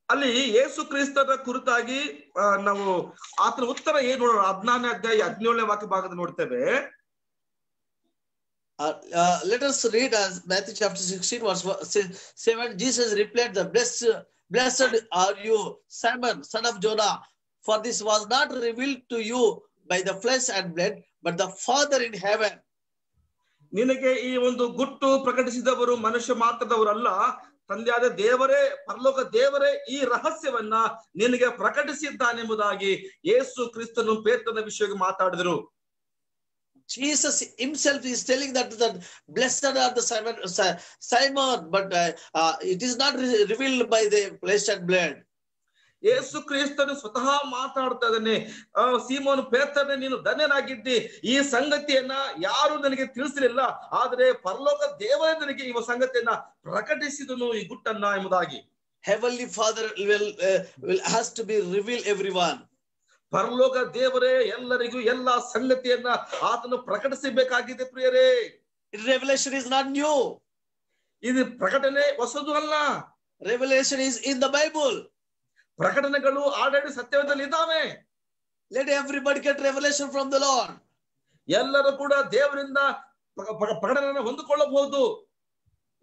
ಅಲ್ಲಿ ಯೇಸು ಕ್ರಿಸ್ತನ ಕುರಿತಾಗಿ ನಾವು ಆತನ ಉತ್ತರ ಏನು ನೋಡೋಣ. 14ನೇ ಅಧ್ಯಾಯ 17ನೇ ವಾಕ್ಯ ಭಾಗದ ನೋಡ್ತೇವೆ. Let us read Matthew chapter 16 verse 7. Jesus replied, Blessed are you, Simon, son of Jonah, for this was not revealed to you by the flesh and blood, but the Father in heaven. ನಿನಗೆ ಈ ಒಂದು ಗುಟ್ಟು ಪ್ರಕಟಿಸಿದವರು ಮನುಷ್ಯ ಮಾತ್ರದವರಲ್ಲ, ತಂದೆಯಾದ ದೇವರೇ, ಪರಲೋಕ ದೇವರೇ ಈ ರಹಸ್ಯವನ್ನ ನಿನಗೆ ಪ್ರಕಟಿಸಿದ್ದಾನೆಂಬುದಾಗಿ ಯೇಸು ಕ್ರಿಸ್ತನು ಪೇತ್ರನ ವಿಷಯವಾಗಿ ಮಾತಾಡಿದರು. Jesus himself is telling that blessed are the Simon, but it is not revealed by the flesh and blood. ಯೇಸು ಕ್ರಿಸ್ತನು ಸ್ವತಃ ಮಾತಾಡ್ತಾ ಇದ್ದಾನೆ, ಸೀಮೋನ್ ಪೇತ್ರನೇ ನೀನು ಧನ್ಯನಾಗಿದ್ದಿ, ಈ ಸಂಗತಿಯನ್ನ ಯಾರು ನನಗೆ ತಿಳಿಸಲಿಲ್ಲ, ಆದರೆ ಪರಲೋಕ ದೇವರೇ ನನಗೆ ಈ ಸಂಗತಿಯನ್ನ ಪ್ರಕಟಿಸಿದನು, ಈ ಗುಟ್ಟನ್ನ ಎಂಬುದಾಗಿ. Heavenly Father will has to be reveal everyone. ಪರಲೋಕ ದೇವರೇ ಎಲ್ಲರಿಗೂ ಎಲ್ಲಾ ಸಂಗತಿಯನ್ನ ಆತನು ಪ್ರಕಟಿಸಬೇಕಾಗಿದೆ. ಪ್ರಿಯರೇ, Revelation is not new. ಇದು ಪ್ರಕಟಣೆ ಹೊಸದು ಅಲ್ಲ. Revelation is in the Bible. ಪ್ರಕಟಣೆಗಳು ಆಲ್ರೆಡಿ ಸತ್ಯವೇದದಲ್ಲಿ ಇದ್ದಾವೆ. Let everybody get revelation from the Lord. ಎಲ್ಲರೂ ಕೂಡ ದೇವರಿಂದ ಪ್ರಕಟಣೆಯನ್ನು ಹೊಂದಿಕೊಳ್ಳಬಹುದು.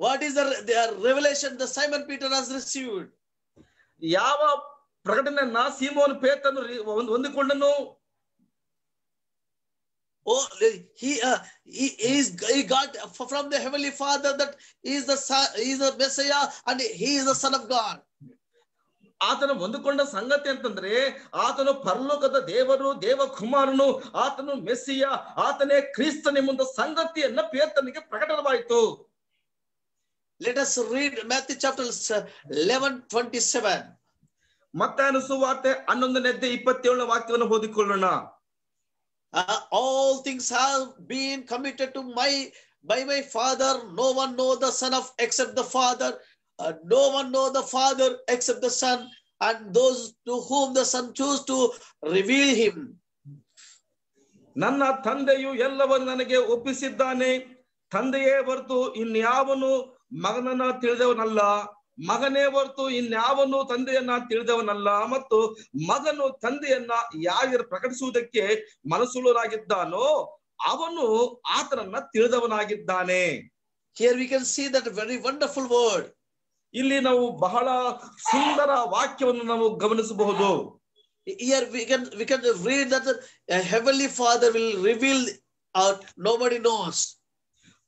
What is the revelation the Simon Peter has received? ಯಾವ ಪ್ರಕಟಣೆಯನ್ನ ಸೀಮೋನ್ ಪೇತ್ರನು ಹೊಂದಿಕೊಂಡನು? Oh, he got from the Heavenly Father that he is the Messiah and he is the Son of God. ಆತನು ಹೊಂದಿಕೊಂಡ ಸಂಗತಿ ಅಂತಂದ್ರೆ ಆತನು ಪರಲೋಕದ ದೇವರು, ದೇವಕುಮಾರನು, ಆತನು ಮೆಸ್ಸಿಯ, ಆತನೇ ಕ್ರಿಸ್ತನೆಂಬ ಸಂಗತಿಯನ್ನ ಪೇತ್ರನಿಗೆ ಪ್ರಕಟವಾಯಿತು. Let us read Matthew chapter 11:27. ಮತ್ತಾಯನ ಸುವಾರ್ತೆ 11ನೇ ಅಧ್ಯಾಯ 27ನೇ ವಾಕ್ಯವನ್ನು ಓದಿಕೊಳ್ಳೋಣ. All things have been committed to by my Father. No one knows the Son except the Father. No one knows the Father except the Son, and those to whom the Son choose to reveal him. ನನ್ನ ತಂದೆಯು ಎಲ್ಲವನ್ನು ನನಗೆ ಒಪ್ಪಿಸಿದ್ದಾನೆ. ತಂದೆಯೇ ಹೊರತು ಇನ್ಯಾವನು ಮಗನನ್ನ ತಿಳಿದವನಲ್ಲ, ಮಗನೇ ಹೊರತು ಇನ್ಯಾವನು ತಂದೆಯನ್ನ ತಿಳಿದವನಲ್ಲ, ಮತ್ತು ಮಗನು ತಂದೆಯನ್ನ ಯಾರು ಪ್ರಕಟಿಸುವುದಕ್ಕೆ ಮನಸ್ಸುಳ್ಳವನಾಗಿದ್ದಾನೋ ಅವನು ಆತನನ್ನ ತಿಳಿದವನಾಗಿದ್ದಾನೆ. Here we can see that very wonderful word. ಇಲ್ಲಿ ನಾವು ಬಹಳ ಸುಂದರ ವಾಕ್ಯವನ್ನು ನಾವು ಗಮನಿಸಬಹುದು. Here we can read that the Heavenly Father will reveal out, nobody knows.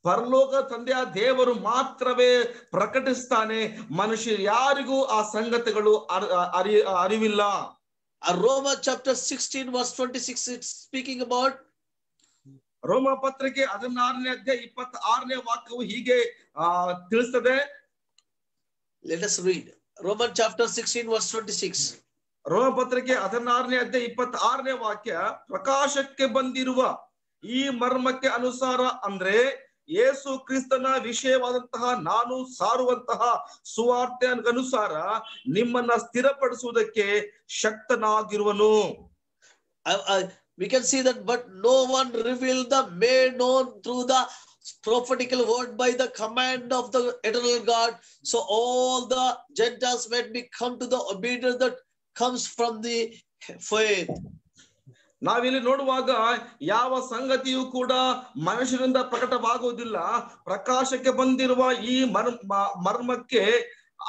ಪರಲೋಕ ತಂದೆಯ ದೇವರು ಮಾತ್ರವೇ ಪ್ರಕಟಿಸ್ತಾನೆ, ಮನುಷ್ಯರು ಯಾರಿಗೂ ಆ ಸಂಗತಿಗಳು ಅರಿವಿಲ್ಲ. Romans chapter 16 verse 26 it's speaking about. ರೋಮ ಪತ್ರಿಕೆ 16ನೇ ಅಧ್ಯಾಯ 26ನೇ ವಾಕ್ಯವು ಹೀಗೆ ತಿಳಿಸುತ್ತದೆ. Let us read Romans chapter 16 verse 26. ರೋಮ ಪತ್ರಿಕೆ 16ನೇ ಅಧ್ಯಾಯ 26ನೇ ವಾಕ್ಯ, ಪ್ರಕಾಶಕ್ಕೆ ಬಂದಿರುವ ಈ ಮರ್ಮಕ್ಕೆ ಅನುಸಾರ ಅಂದ್ರೆ ಯೇಸು ಕ್ರಿಸ್ತನ ವಿಷಯವಾದಂತಹ ನಾನು ಸಾರುವಂತಹ ಸುವಾರ್ತೆ ಅನುಸಾರ ನಿಮ್ಮನ್ನ ಸ್ಥಿರಪಡಿಸುವುದಕ್ಕೆ ಶಕ್ತನಾಗಿರುವನು. We can see that, but no one revealed the made known through the prophetical word by the command of the eternal God. So all the Gentiles might become to the obedience that comes from the faith. ನಾವಿಲ್ಲಿ ನೋಡುವಾಗ ಯಾವ ಸಂಗತಿಯೂ ಕೂಡ ಮನುಷ್ಯರಿಂದ ಪ್ರಕಟವಾಗುವುದಿಲ್ಲ. ಪ್ರಕಾಶಕ್ಕೆ ಬಂದಿರುವ ಈ ಮರ್ಮಕ್ಕೆ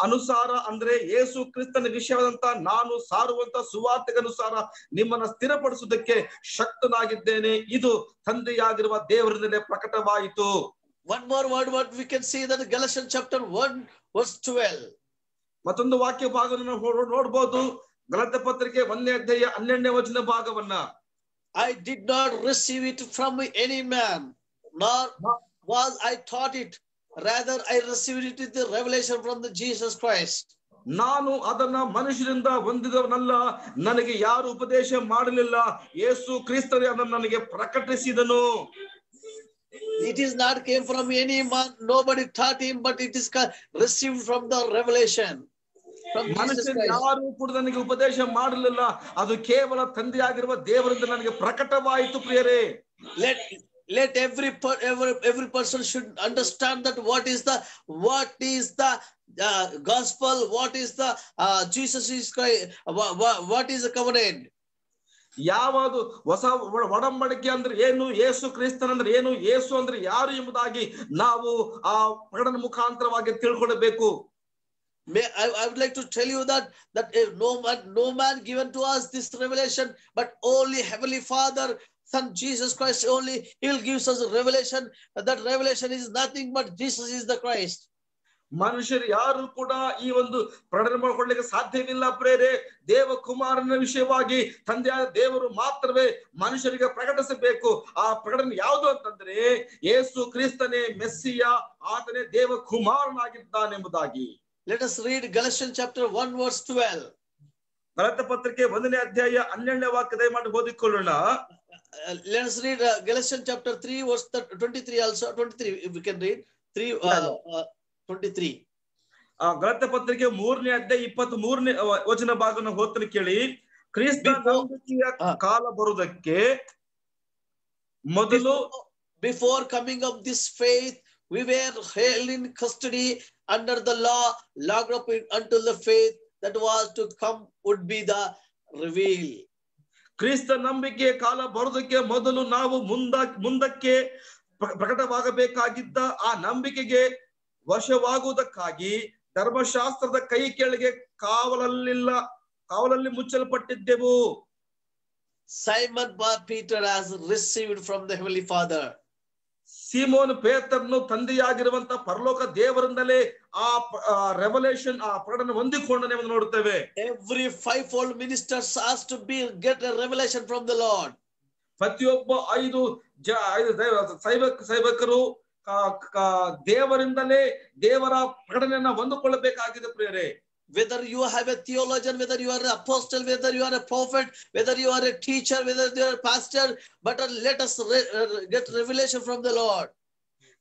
ಅನುಸಾರ ಅಂದ್ರೆ ಯೇಸು ಕ್ರಿಸ್ತನ ವಿಷಯವಾದಂತ ನಾನು ಸಾರುವಂತ ಸುವಾರ್ತೆಗನುಸಾರ ನಿಮ್ಮನ್ನ ಸ್ಥಿರಪಡಿಸುವುದಕ್ಕೆ ಶಕ್ತನಾಗಿದ್ದೇನೆ. ಇದು ತಂದೆಯಾಗಿರುವ ದೇವರಿಂದಲೇ ಪ್ರಕಟವಾಯಿತು. One more word, what we can see that Galatians chapter 1 verse 12. ಮತ್ತೊಂದು ವಾಕ್ಯ ಭಾಗವನ್ನು ನೋಡಬಹುದು. ಗಲಾತ್ಯ ಪತ್ರಿಕೆ 1ನೇ ಅಧ್ಯಾಯ 12ನೇ ವಚನ ಭಾಗವನ್ನ, I did not receive it from any man, nor was I taught it, Rather, I received it with the revelation from the Jesus Christ. ನಾನು ಅದನ್ನ ಮನುಷ್ಯರಿಂದ ಹೊಂದಿದವನಲ್ಲ, ನನಗೆ ಯಾರು ಉಪದೇಶ ಮಾಡಲಿಲ್ಲ, ಯೇಸು ಕ್ರಿಸ್ತನೇ ಅದನ್ನು ನನಗೆ ಪ್ರಕಟಿಸಿದನು. It is not came from any man, nobody taught him, but it is received from the revelation from Jesus ಮನುಷ್ಯರು Christ. ಯಾರು ಕೂಡ ನನಗೆ ಉಪದೇಶ ಮಾಡಲಿಲ್ಲ, ಅದು ಕೇವಲ ತಂದೆಯಾಗಿರುವ ದೇವರಿಂದ ನನಗೆ ಪ್ರಕಟವಾಯಿತು. ಪ್ರಿಯರೇ, let every person should understand that what is the gospel, what is the Jesus is Christ, what is the covenant. ಯಾವುದು ಹೊಸ ಒಡಂಬಡಿಕೆ ಅಂದ್ರೆ ಏನು, ಯೇಸು ಕ್ರಿಸ್ತನಂದ್ರೆ ಏನು, ಯೇಸು ಅಂದ್ರೆ ಯಾರು ಎಂಬುದಾಗಿ ನಾವು ಆ ಪ್ರಕಟಣೆ ಮುಖಾಂತರವಾಗಿ ತಿಳ್ಕೊಳ್ಬೇಕು. I would like to tell you that no man given to us this revelation, but only Heavenly Father, Son Jesus Christ only. He will give us a revelation. That revelation is nothing but Jesus is the Christ. ಮನುಷ್ಯರು ಯಾರು ಕೂಡ ಈ ಒಂದು ಪ್ರಕಟಣೆ ಮಾಡಿಕೊಳ್ಳಲಿಕ್ಕೆ ಸಾಧ್ಯವಿಲ್ಲ ಪ್ರೇರೆ. ದೇವ ಕುಮಾರನ ವಿಷಯವಾಗಿ ತಂದೆಯಾದ ದೇವರು ಮಾತ್ರವೇ ಮನುಷ್ಯರಿಗೆ ಪ್ರಕಟಿಸಬೇಕು. ಆ ಪ್ರಕಟಣೆ ಯಾವುದು ಅಂತಂದ್ರೆ ಯೇಸು ಕ್ರಿಸ್ತನೇ ಮೆಸ್ಸಿಯ, ಆತನೇ ದೇವ ಕುಮಾರನಾಗಿದ್ದಾನೆಂಬುದಾಗಿ. Let us read Galatians chapter 1 verse 12. Galatia ಪತ್ರಿಕೆ 1ನೇ ಅಧ್ಯಾಯ 12ನೇ ವಾಕ್ಯ ದಯಮಾಡಿ ಓದಿಕೊಳ್ಳೋಣ. Let us read Galatians chapter 3 verse 23 also. 23 if we can read 23. Galatia ಪತ್ರಿಕೆ 3ನೇ ಅಧ್ಯಾಯ 23ನೇ ವಚನ ಭಾಗವನ್ನು ಓದ್ತೀನಿ ಕೇಳಿ. ಕ್ರಿಸ್ತ ನಂಬಿಕೆಯ ಕಾಲ ಬರುವುದಕ್ಕೆ ಮೊದಲು, before coming of this faith, we were held in custody under the law, locked up until the faith that was to come would be the reveal. ಕ್ರಿಸ್ತ ನಂಬಿಕೆಯ ಕಾಲ ಬರುವುದಕ್ಕೆ ಮೊದಲು ನಾವು ಮುಂದಕ್ಕೆ ಪ್ರಕಟವಾಗಬೇಕಾಗಿದ್ದ ಆ ನಂಬಿಕೆಗೆ ವಶವಾಗುವುದಕ್ಕಾಗಿ ಧರ್ಮಶಾಸ್ತ್ರದ ಕೈ ಕೆಳಗೆ ಕಾವಲಲ್ಲಿ ಮುಚ್ಚಲ್ಪಟ್ಟಿದ್ದೆವು. Simon Peter has received from the Heavenly Father. Simon ಪೇತ್ರನು ತಂದೆಯಾಗಿರುವಂತ ಪರಲೋಕ ದೇವರಿಂದಲೇ ಆ ರೆವಲೇಷನ್, ಆ ಪ್ರಕಟಣೆ ಹೊಂದಿಕೊಂಡನೆ ಎಂದು ನೋಡುತ್ತೇವೆ. Every fivefold ministers has to get a revelation from the Lord. ಪ್ರತಿಯೊಬ್ಬ ಐದು ಸೇವಕರು ದೇವರಿಂದಲೇ ದೇವರ ಪ್ರಕಟಣೆಯನ್ನ ಹೊಂದಿಕೊಳ್ಳಬೇಕಾಗಿದೆ ಪ್ರಿಯರೇ. Whether you have a theologian, whether you are an apostle, whether you are a prophet, whether you are a teacher, whether you are a pastor, but let us get revelation from the Lord.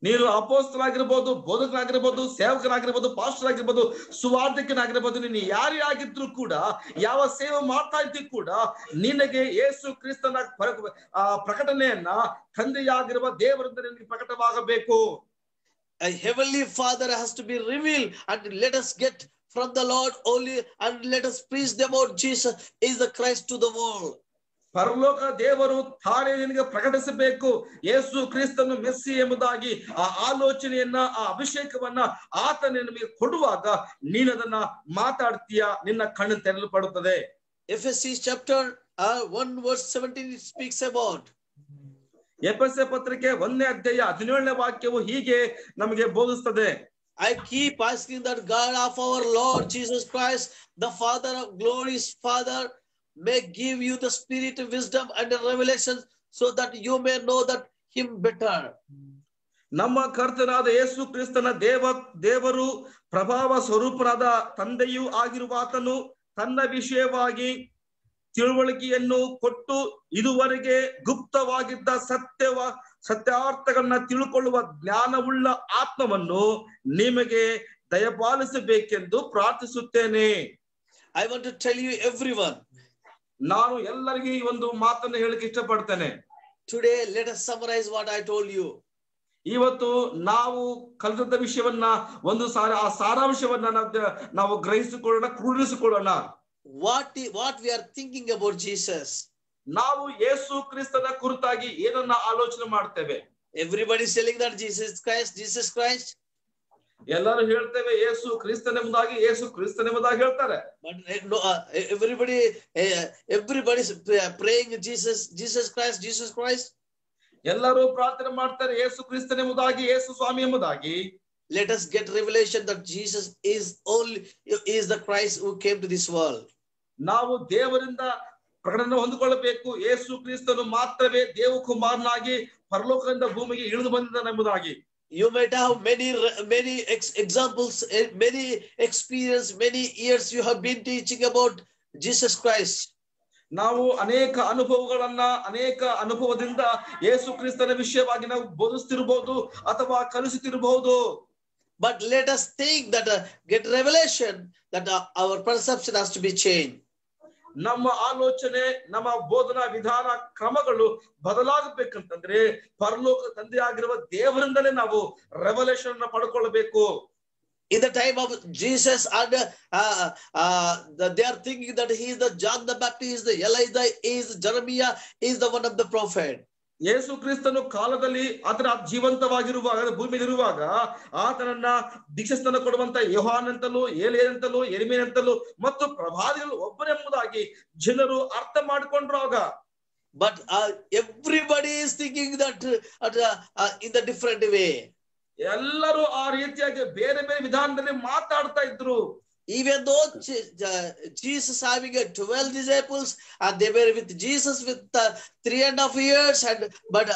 ನೀನು ಅಪೊಸ್ತಲನಾಗಿರಬಹುದು, ಬೋಧಕನಾಗಿರಬಹುದು, ಸೇವಕನಾಗಿರಬಹುದು, pastor ಆಗಿರಬಹುದು, ಸುವಾರ್ತಿಕನಾಗಿರಬಹುದು, ನೀನು ಯಾರೇ ಆಗಿದ್ರು ಕೂಡ, ಯಾವ ಸೇವೆ ಮಾಡ್ತಾ ಇದ್ರು ಕೂಡ, ನಿನಗೆ ಯೇಸು ಕ್ರಿಸ್ತನ ಪ್ರಕಟಣೆಯನ್ನ ತಂದೆಯಾಗಿರುವ ದೇವರಿಂದ ನಿನಗೆ ಪ್ರಕಟವಾಗಬೇಕು. A heavenly Father has to be revealed, and let us get from the Lord only, and let us preach about Jesus is the Christ to the world. ಪರಲೋಕ ದೇವರು ತಾನೇ ನಿನಗೆ ಪ್ರಕಟಿಸಬೇಕು ಯೇಸು ಕ್ರಿಸ್ತನು ಮೆಸ್ಸಿ ಎಂಬುದಾಗಿ. ಆ ಆಲೋಚನೆಯನ್ನ, ಆ ಅಭಿಷೇಕವನ್ನ ಆತನ ನಿಮಗೆ ಕೊಡುವಾಗ ನೀನು ಅದನ್ನ ಮಾತಾಡ್ತೀಯ, ನಿನ್ನ ಕಣ್ಣು ತೆರೆಯಲ್ಪಡುತ್ತದೆ. Ephesians chapter 1 verse 17 it speaks about. ಎಫೆಸ ಪತ್ರಿಕೆ 1ನೇ ಅಧ್ಯಾಯ 17ನೇ ವಾಕ್ಯವು ಹೀಗೆ ನಮಗೆ ಬೋಧಿಸುತ್ತದೆ. I keep asking that God of our Lord Jesus Christ, the Father of glory's Father, may give you the spirit of wisdom and the revelation so that you may know that him better. ನಮ್ಮ ಕರ್ತನಾದ ಯೇಸು ಕ್ರಿಸ್ತನ ದೇವರು ಪ್ರಭಾವ ಸ್ವರೂಪನಾದ ತಂದೆಯೂ ಆಗಿರುವಾತನು ತನ್ನ ವಿಷಯವಾಗಿ ತಿಳುವಳಿಕೆಯನ್ನು ಕೊಟ್ಟು ಇದುವರೆಗೆ ಗುಪ್ತವಾಗಿದ್ದ ಸತ್ಯಾರ್ಥಗಳನ್ನ ತಿಳ್ಕೊಳ್ಳುವ ಜ್ಞಾನವುಳ್ಳ ಆತ್ಮವನ್ನು ನಿಮಗೆ ದಯಪಾಲಿಸಬೇಕೆಂದು ಪ್ರಾರ್ಥಿಸುತ್ತೇನೆ. I want to tell you everyone. ನಾನು ಎಲ್ಲರಿಗೂ ಈ ಒಂದು ಮಾತನ್ನು ಹೇಳಕ್ಕೆ ಇಷ್ಟಪಡ್ತೇನೆ. Today let us summarize what I told you. ಇವತ್ತು ನಾವು ಕಲಿತ ವಿಷಯವನ್ನ ಒಂದು ಆ ಸಾರಾಂಶವನ್ನ ನಾವು ಗ್ರಹಿಸಿಕೊಳ್ಳೋಣ, ಕ್ರೋಢೀಕರಿಸಿಕೊಳ್ಳೋಣ. What we are thinking about Jesus. ನಾವು ಯೇಸು ಕ್ರಿಸ್ತನ ಕುರಿತಾಗಿ ಏನನ್ನ ಆಲೋಚನೆ ಮಾಡ್ತೇವೆ? Everybody is telling that Jesus Christ. ಎಲ್ಲರೂ ಹೇಳ್ತೇವೆ ಯೇಸು ಕ್ರಿಸ್ತನೆಂಬುದಾಗಿ, ಯೇಸು ಕ್ರಿಸ್ತನೆಂಬುದಾಗಿ ಹೇಳ್ತಾರೆ. But everybody is praying Jesus Christ. ಎಲ್ಲರೂ ಪ್ರಾರ್ಥನೆ ಮಾಡ್ತಾರೆ ಯೇಸು ಕ್ರಿಸ್ತನೆಂಬುದಾಗಿ, ಯೇಸು ಸ್ವಾಮಿ ಎಂಬುದಾಗಿ. Let us get revelation that Jesus is the Christ who came to this world. ನಾವು ದೇವರಿಂದ ಪ್ರಕಟಣೆ ಹೊಂದಿಕೊಳ್ಳಬೇಕು. ಯೇಸು ಕ್ರಿಸ್ತನು ಮಾತ್ರವೇ ದೇವ ಕುಮಾರನಾಗಿ ಪರಲೋಕದಿಂದ ಭೂಮಿಗೆ ಇಳಿದು ಬಂದಿದ್ದಾನೆಂಬುದಾಗಿ. You might have many examples, many experience, many years you have been teaching about Jesus Christ. ನಾವು ಅನೇಕ ಅನುಭವದಿಂದ ಯೇಸು ಕ್ರಿಸ್ತನ ವಿಷಯವಾಗಿ ನಾವು ಬೋಧಿಸುತ್ತಿರಬಹುದು ಅಥವಾ ಕಲಿಸುತ್ತಿರಬಹುದು. But let us think that get revelation that our perception has to be changed. ನಮ್ಮ ಆಲೋಚನೆ, ನಮ್ಮ ಬೋಧನಾ ವಿಧಾನ ಕ್ರಮಗಳು ಬದಲಾಗಬೇಕಂತಂದ್ರೆ ಪರಲೋಕ ತಂದೆಯಾಗಿರುವ ದೇವರಿಂದಲೇ ನಾವು ರೆವಲ್ಯೂಷನ್ ಅನ್ನು ಪಡ್ಕೊಳ್ಳಬೇಕು. In the time of Jesus, and they are thinking that he is the John the Baptist, the Elijah, he is Jeremiah, he is the one of the prophet. ಯೇಸು ಕ್ರಿಸ್ತನು ಕಾಲದಲ್ಲಿ ಆತನ ಜೀವಂತವಾಗಿರುವಾಗ ಭೂಮಿಯಲ್ಲಿರುವಾಗ ಆತನನ್ನ ದೀಕ್ಷಾಸ್ನಾನ ಕೊಡುವಂತ ಯೋಹಾನಂತಲೂ ಏಲಿಯನಂತಲೂ ಯೆರೆಮೀಯನಂತಲೂ ಮತ್ತು ಪ್ರವಾದಿಗಳು ಒಬ್ಬರೆಂಬುದಾಗಿ ಜನರು ಅರ್ಥ ಮಾಡಿಕೊಂಡ್ರು ಆಗ. But everybody is thinking that in the different way. ಎಲ್ಲರೂ ಆ ರೀತಿಯಾಗಿ ಬೇರೆ ಬೇರೆ ವಿಧಾನದಲ್ಲಿ ಮಾತಾಡ್ತಾ ಇದ್ರು. Even though Jesus having 12 disciples, and they were with Jesus with 3.5 years, but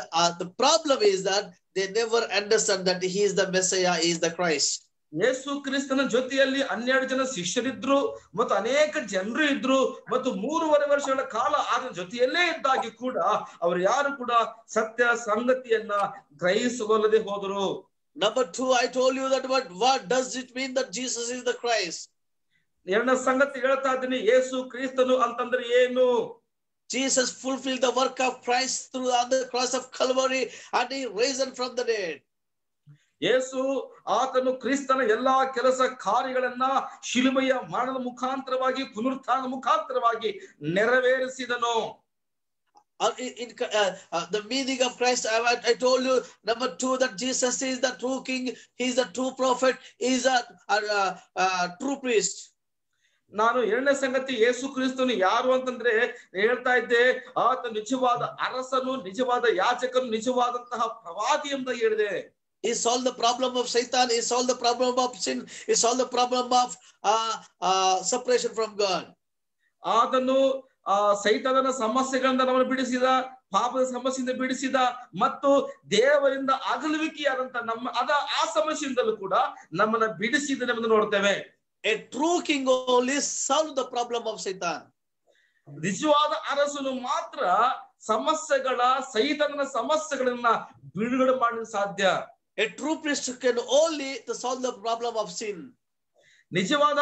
the problem is that they never understand that he is the Messiah, he is the Christ. ಯೇಸು ಕ್ರಿಸ್ತನ ಜೊತೆಯಲ್ಲಿ 12 ಜನ ಶಿಷ್ಯರಿದ್ರು ಮತ್ತು ಅನೇಕ ಜನರು ಇದ್ರು ಮತ್ತು 3.5 ವರ್ಷಗಳ ಕಾಲ ಆತನ ಜೊತೆಯಲ್ಲೇ ಇದ್ದಾಗಿ ಕೂಡ ಅವರು ಯಾರು ಕೂಡ ಸತ್ಯ ಸಂಗತಿಯನ್ನ ಗ್ರಹಿಸಬಲ್ಲದೆ ಹೋದರು. Number 2, I told you that what does it mean that Jesus is the Christ? ಎರಡನೇ ಸಂಗತಿ ಹೇಳ್ತಾ ಇದ್ದೀನಿ, ಯೇಸು ಕ್ರಿಸ್ತನು ಅಂತಂದ್ರೆ ಏನು? Jesus fulfilled the work of Christ through on the cross of Calvary, and he risen from the dead. ಯೇಸು ಆತನು ಕ್ರಿಸ್ತನ ಎಲ್ಲಾ ಕೆಲಸ ಕಾರ್ಯಗಳನ್ನ ಶಿಲುಬೆಯ ಮರಣದ ಮುಖಾಂತರವಾಗಿ ಪುನರುತ್ಥಾನದ ಮುಖಾಂತರವಾಗಿ ನೆರವೇರಿಸಿದನು. The meaning of Christ, I told you, number 2, that Jesus is the true king, he is the true prophet, he is a true priest. ನಾನು ಎರಡನೇ ಸಂಗತಿ ಯೇಸು ಕ್ರಿಸ್ತನು ಯಾರು ಅಂತಂದ್ರೆ ಹೇಳ್ತಾ ಇದ್ದೆ, ಆತ ನಿಜವಾದ ಅರಸನು, ನಿಜವಾದ ಯಾಜಕನು, ನಿಜವಾದಂತಹ ಪ್ರವಾದಿ ಅಂತ ಹೇಳಿದೆ. He solved the problem of Satan, he solved the problem of sin, he solved the problem of separation from God. ಆತನು ಸೈತಾನನ ಸಮಸ್ಯೆಗಳಿಂದ ನಮ್ಮನ್ನು ಬಿಡಿಸಿದ, ಪಾಪದ ಸಮಸ್ಯೆಯಿಂದ ಬಿಡಿಸಿದ ಮತ್ತು ದೇವರಿಂದ ಅಗಲುವಿಕೆಯಾದಂತ ಆ ಸಮಸ್ಯೆಯಿಂದಲೂ ಕೂಡ ನಮ್ಮನ್ನ ಬಿಡಿಸಿದನೆಂದು ನೋಡ್ತೇವೆ. A true king only solved the problem of Satan. ನಿಜವಾದ ಅರಸನು ಮಾತ್ರ ಸೈತಾನನ ಸಮಸ್ಯೆಗಳನ್ನ ಬಿಡುಗಡೆ ಮಾಡಲು ಸಾಧ್ಯ. A true priest can only to solve the problem of sin. ನಿಜವಾದ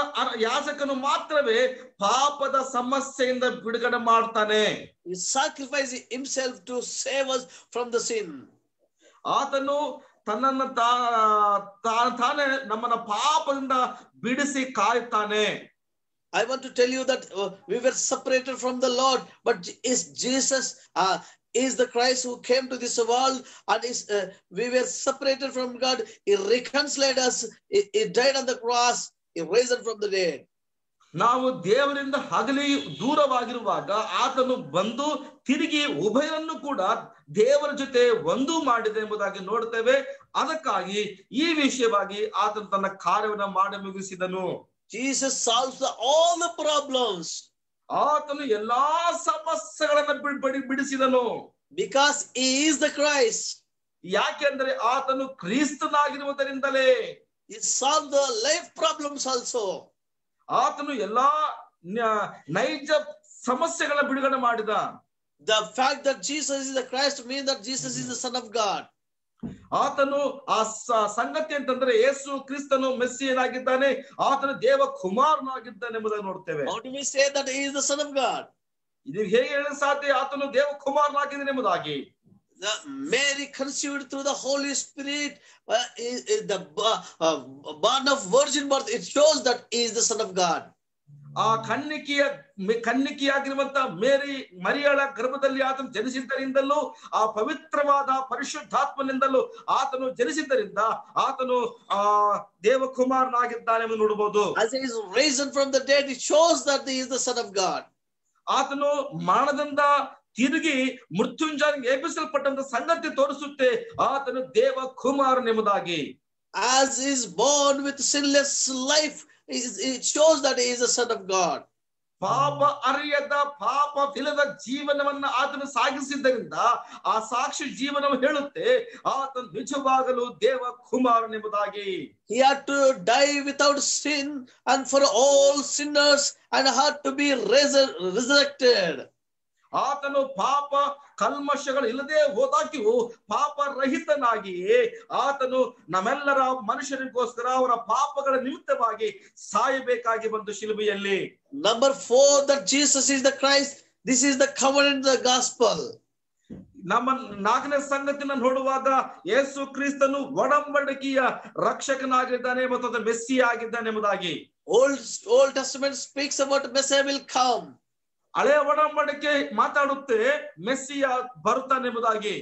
ಯಾಜಕನು ಮಾತ್ರವೇ ಪಾಪದ ಸಮಸ್ಯೆಯಿಂದ ಬಿಡುಗಡೆ ಮಾಡ್ತಾನೆ. He sacrificed himself to save us from the sin. ಆತನು ತನ್ನನ್ನು ತಾನೇ ನಮ್ಮನ್ನ ಪಾಪದಿಂದ ಬಿಡಿಸಿ ಕಾಯ್ತಾನೆ. I want to tell you that we were separated from the Lord, but is Jesus is the Christ who came to this world, and we were separated from God. He reconciled us. He died on the cross. He risen from the dead. ನಾವು ದೇವರಿಂದ ಹಗಲಿ ದೂರವಾಗಿರುವಾಗ ಆತನು ಬಂದು ತಿರುಗಿ ಉಭಯರನ್ನು ಕೂಡ ದೇವರ ಜೊತೆ ಒಂದು ಮಾಡಿದೆ ಎಂಬುದಾಗಿ ನೋಡ್ತೇವೆ. ಅದಕ್ಕಾಗಿ ಈ ವಿಷಯವಾಗಿ ಆತನು ತನ್ನ ಕಾರ್ಯವನ್ನು ಮಾಡಿ ಮುಗಿಸಿದನು. Jesus solves all the problems. ಆತನು ಎಲ್ಲಾ ಸಮಸ್ಯೆಗಳನ್ನ ಬಿಡಿಸಿದನು. Because he is the Christ. ಯಾಕೆಂದ್ರೆ ಆತನು ಕ್ರಿಸ್ತನಾಗಿರುವುದರಿಂದಲೇ. He solved the life problems also. ಆತನು ಎಲ್ಲಾ ನೈಜ ಸಮಸ್ಯೆಗಳ ಬಿಡುಗಡೆ ಮಾಡಿದ. The fact that Jesus is the Christ means that Jesus is the Son of God. ಆತನು ಆ ಸಂಗತಿ ಅಂತಂದ್ರೆ ಯೇಸು ಕ್ರಿಸ್ತನು ಮೆಸ್ಸಿಯನಾಗಿದ್ದಾನೆ, ಆತನು ದೇವ ಕುಮಾರನಾಗಿದ್ದಾನೆ ಎಂಬುದನ್ನು ನೋಡ್ತೇವೆ. How do we say that he is the Son of God? ಇದು ಹೇಗೆ ಹೇಳಲು ಸಾಧ್ಯ? ಆತನು ದೇವ ಕುಮಾರನಾಗಿದ್ದಾನೆ ಎಂಬುದಾಗಿ. Mary conceived through the Holy Spirit, the born of virgin birth. It shows that he is the Son of God. ಆ ಕನ್ನಿಕೆಯಾಗಿರುವಂತ ಮರಿಯಳ ಗರ್ಭದಲ್ಲಿ ಆತನು ಜನಿಸಿದ್ದರಿಂದಲೂ ಆ ಪವಿತ್ರವಾದ ಪರಿಶುದ್ಧಾತ್ಮನಿಂದಲೂ ಆತನು ಜನಿಸಿದ್ದರಿಂದ ಆತನು ದೇವಕುಮಾರನಾಗಿದ್ದಾನೆ ಎಂದು ನೋಡಬಹುದು. As he is risen from the dead, it shows that he is the Son of God. ಆತನು ಮರಣದಿಂದ ತಿರುಗಿ ಮೃತ್ಯುಂಜಯನಿಗೆ ಎಬ್ಬಿಸಲ್ಪಟ್ಟಂತ ಸಂಗತಿ ತೋರಿಸುತ್ತೆ ಆತನು ದೇವ ಕುಮಾರನೆಂಬುದಾಗಿ. As is born with sinless life, it shows that he is the Son of God. ಪಾಪ ಅರಿಯದ ಪಾಪವಿಲ್ಲದ ಜೀವನವನ್ನ ಆತನು ಸಾಗಿಸಿದ್ದರಿಂದ ಆ ಸಾಕ್ಷಿ ಜೀವನವು ಹೇಳುತ್ತೆ ಆತನು ನಿಜವಾಗಲೂ ದೇವ ಕುಮಾರನೆಂಬುದಾಗಿ. He had to die without sin and for all sinners and had to be resurrected. ಆತನು ಪಾಪ ಕಲ್ಮಶಗಳು ಇಲ್ಲದೆ ಹೋದಾಗ್ಯೂ ಪಾಪ ರಹಿತನಾಗಿಯೇ ಆತನು ನಮ್ಮೆಲ್ಲರ ಮನುಷ್ಯರಿಗೋಸ್ಕರ ಅವರ ಪಾಪಗಳ ನಿಮಿತ್ತವಾಗಿ ಸಾಯಬೇಕಾಗಿ ಬಂದು ಶಿಲುಬೆಯಲ್ಲಿ. Number 4, that Jesus is the Christ. This is the covenant, the gospel. ನಮ್ಮ 4ನೇ ಸಂಗತಿನ ನೋಡುವಾಗ ಯೇಸು ಕ್ರಿಸ್ತನು ಒಡಂಬಡಿಕೆಯ ರಕ್ಷಕನಾಗಿದ್ದಾನೆ ಮತ್ತು ಅದು ಮೆಸ್ಸಿಯ ಆಗಿದ್ದಾನೆ ಎಂಬುದಾಗಿ. Old Testament speaks about Messiah will come. ಹಳೆಯ ಒಡಂಬಡಿಕೆ ಮಾತಾಡುತ್ತೆ ಮೆಸ್ಸಿಯ ಬರುತ್ತಾನೆಂಬುದಾಗಿ.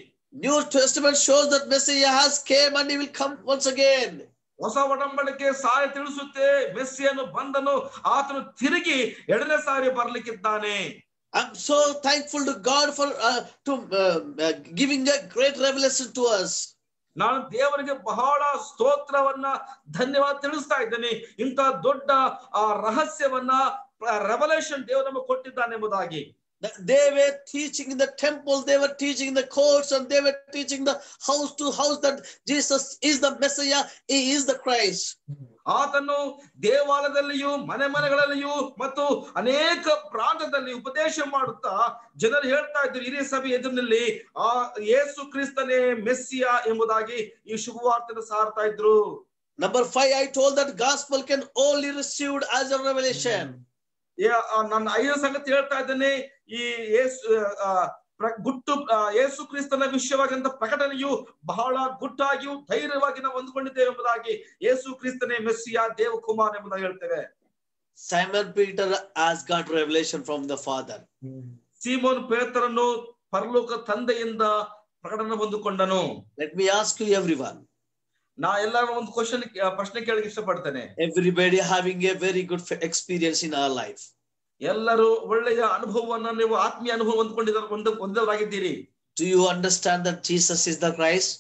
New Testament shows that Messiah has came and he will come once again. ಹೊಸ ಒಡಂಬಡಿಕೆ ಸಾಯ ತಿಳಿಸುತ್ತೆ ಮೆಸ್ಸಿಯನು ಬಂದನು, ಆತನು ತಿರುಗಿ 2ನೇ ಸಾರಿ ಬರ್ಲಿಕ್ಕಿದ್ದಾನೆ. I'm so thankful to God for giving a great revelation to us. ನಾನು ದೇವರಿಗೆ ಬಹಳ ಸ್ತೋತ್ರವನ್ನ ಧನ್ಯವಾದ ತಿಳಿಸ್ತಾ ಇದ್ದೇನೆ. ಇಂಥ ದೊಡ್ಡ ರಹಸ್ಯವನ್ನ ರೆವಲೇಷನ್ ದೇವರು ನಮಗೆ ಕೊಟ್ಟಿದ್ದಾನೆ ಎಂಬುದಾಗಿ. They were teaching in the temple, they were teaching in the courts, and they were teaching the house to house that Jesus is the Messiah, he is the Christ. ಆತನು ದೇವಾಲಯದಲ್ಲಿಯೂ ಮನೆಗಳಲ್ಲಿಯೂ ಮತ್ತು ಅನೇಕ ಪ್ರಾಂತದಲ್ಲಿ ಉಪದೇಶ ಮಾಡುತ್ತಾ ಜನರು ಹೇಳ್ತಾ ಇದ್ರು ಹಿರಿಯ ಸಭೆ ಎದುರಿನಲ್ಲಿ ಆ ಯೇಸು ಕ್ರಿಸ್ತನೇ ಮೆಸ್ಸಿಯ ಎಂಬುದಾಗಿ ಈ ಶುಭವಾರ್ತೆಯನ್ನು ಸಾರ್ತಾ ಇದ್ರು. Number 5, I told that gospel can only received as a revelation. ನನ್ನ 5ನೇ ಸಂಗತಿ ಹೇಳ್ತಾ ಇದ್ದೇನೆ, ಈ ಯೇಸು ಕ್ರಿಸ್ತನ ವಿಷಯವಾಗಿಂತ ಪ್ರಕಟಣೆಯು ಬಹಳ ಗುಟ್ಟಾಗಿಯೂ ಧೈರ್ಯವಾಗಿ ನಾವು ಹೊಂದ್ಕೊಂಡಿದ್ದೇವೆ ಎಂಬುದಾಗಿ. ಯೇಸು ಕ್ರಿಸ್ತನೇ ಮೆಸ್ಸಿಯ ದೇವಕುಮಾರ ಎಂಬುದಾಗಿ ಹೇಳ್ತೇವೆ. Simon Peter has got revelation from the Father. Simon ಪೇತ್ರನು ಪರಲೋಕ ತಂದೆಯಿಂದ ಪ್ರಕಟಣೆ ಹೊಂದಿಕೊಂಡನು. Let me ask you everyone. ನಾ ಎಲ್ಲರೂ ಒಂದು ಪ್ರಶ್ನೆ ಕೇಳಕ್ಕೆ ಇಷ್ಟಪಡ್ತೇನೆ. Everybody having a very good experience in our life. ಎಲ್ಲರೂ ಒಳ್ಳೆಯ ಅನುಭವವನ್ನು ನೀವು ಆತ್ಮೀಯ ಅನುಭವ ಹೊಂದಿದವರಾಗಿದ್ದೀರಿ. Do you understand that Jesus is the Christ?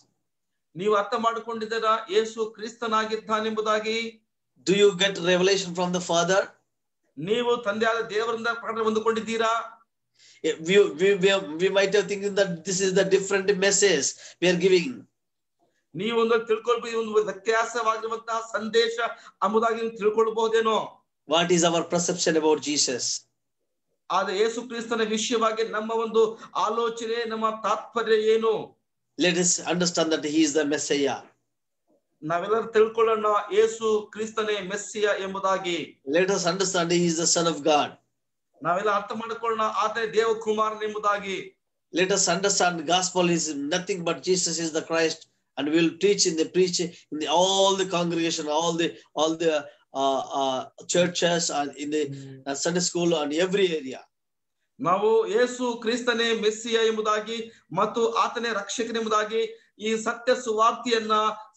ನೀವು ಅರ್ಥ ಮಾಡಿಕೊಂಡಿದ್ದೀರಾ ಯೇಸು ಕ್ರಿಸ್ತನಾಗಿದ್ದಾನೆಂಬುದಾಗಿ? Do you get revelation from the Father? ನೀವು ತಂದೆಯಾದ ದೇವರಿಂದ ಪ್ರಕಟಣೆ ಹೊಂದಿಕೊಂಡಿದ್ದೀರಾ? We might have thinking that this is the different message we are giving. ನೀವೊಂದು ತಿಳ್ಕೊಳ್ಬಹುದು, ಒಂದು ವ್ಯತ್ಯಾಸವಾಗಿರುವಂತಹ ಸಂದೇಶ ಎಂಬುದಾಗಿ ನೀವು ತಿಳ್ಕೊಳ್ಬಹುದೇನೋ. What is our perception about Jesus? ಆದ್ರೆ ಯೇಸು ಕ್ರಿಸ್ತನ ವಿಷಯವಾಗಿ ನಮ್ಮ ಒಂದು ಆಲೋಚನೆ, ನಮ್ಮ ತಾತ್ಪರ್ಯ ಏನು? Let us understand that he is the Messiah. ನಾವೆಲ್ಲರೂ ತಿಳ್ಕೊಳ್ಳೋಣ ಯೇಸು ಕ್ರಿಸ್ತನೇ ಮೆಸ್ಸಿಯ ಎಂಬುದಾಗಿ. Let us understand he is the Son of God. ನಾವೆಲ್ಲ ಅರ್ಥ ಮಾಡಿಕೊಳ್ಳೋಣ ಆತನೇ ದೇವ ಕುಮಾರನ ಎಂಬುದಾಗಿ. Let us understand the gospel is nothing but Jesus is the Christ, and we will preach in all the congregation, all the churches and in the Sunday school and every area. ನಾವು ಯೇಸು ಕ್ರಿಸ್ತನೇ ಮೆಸ್ಸಿಯ ಎಂಬುದಾಗಿ ಮತ್ತು ಆತನೇ ರಕ್ಷಕನೆಂಬುದಾಗಿ ಈ ಸತ್ಯ ಸುವಾರ್ತೆಯನ್ನ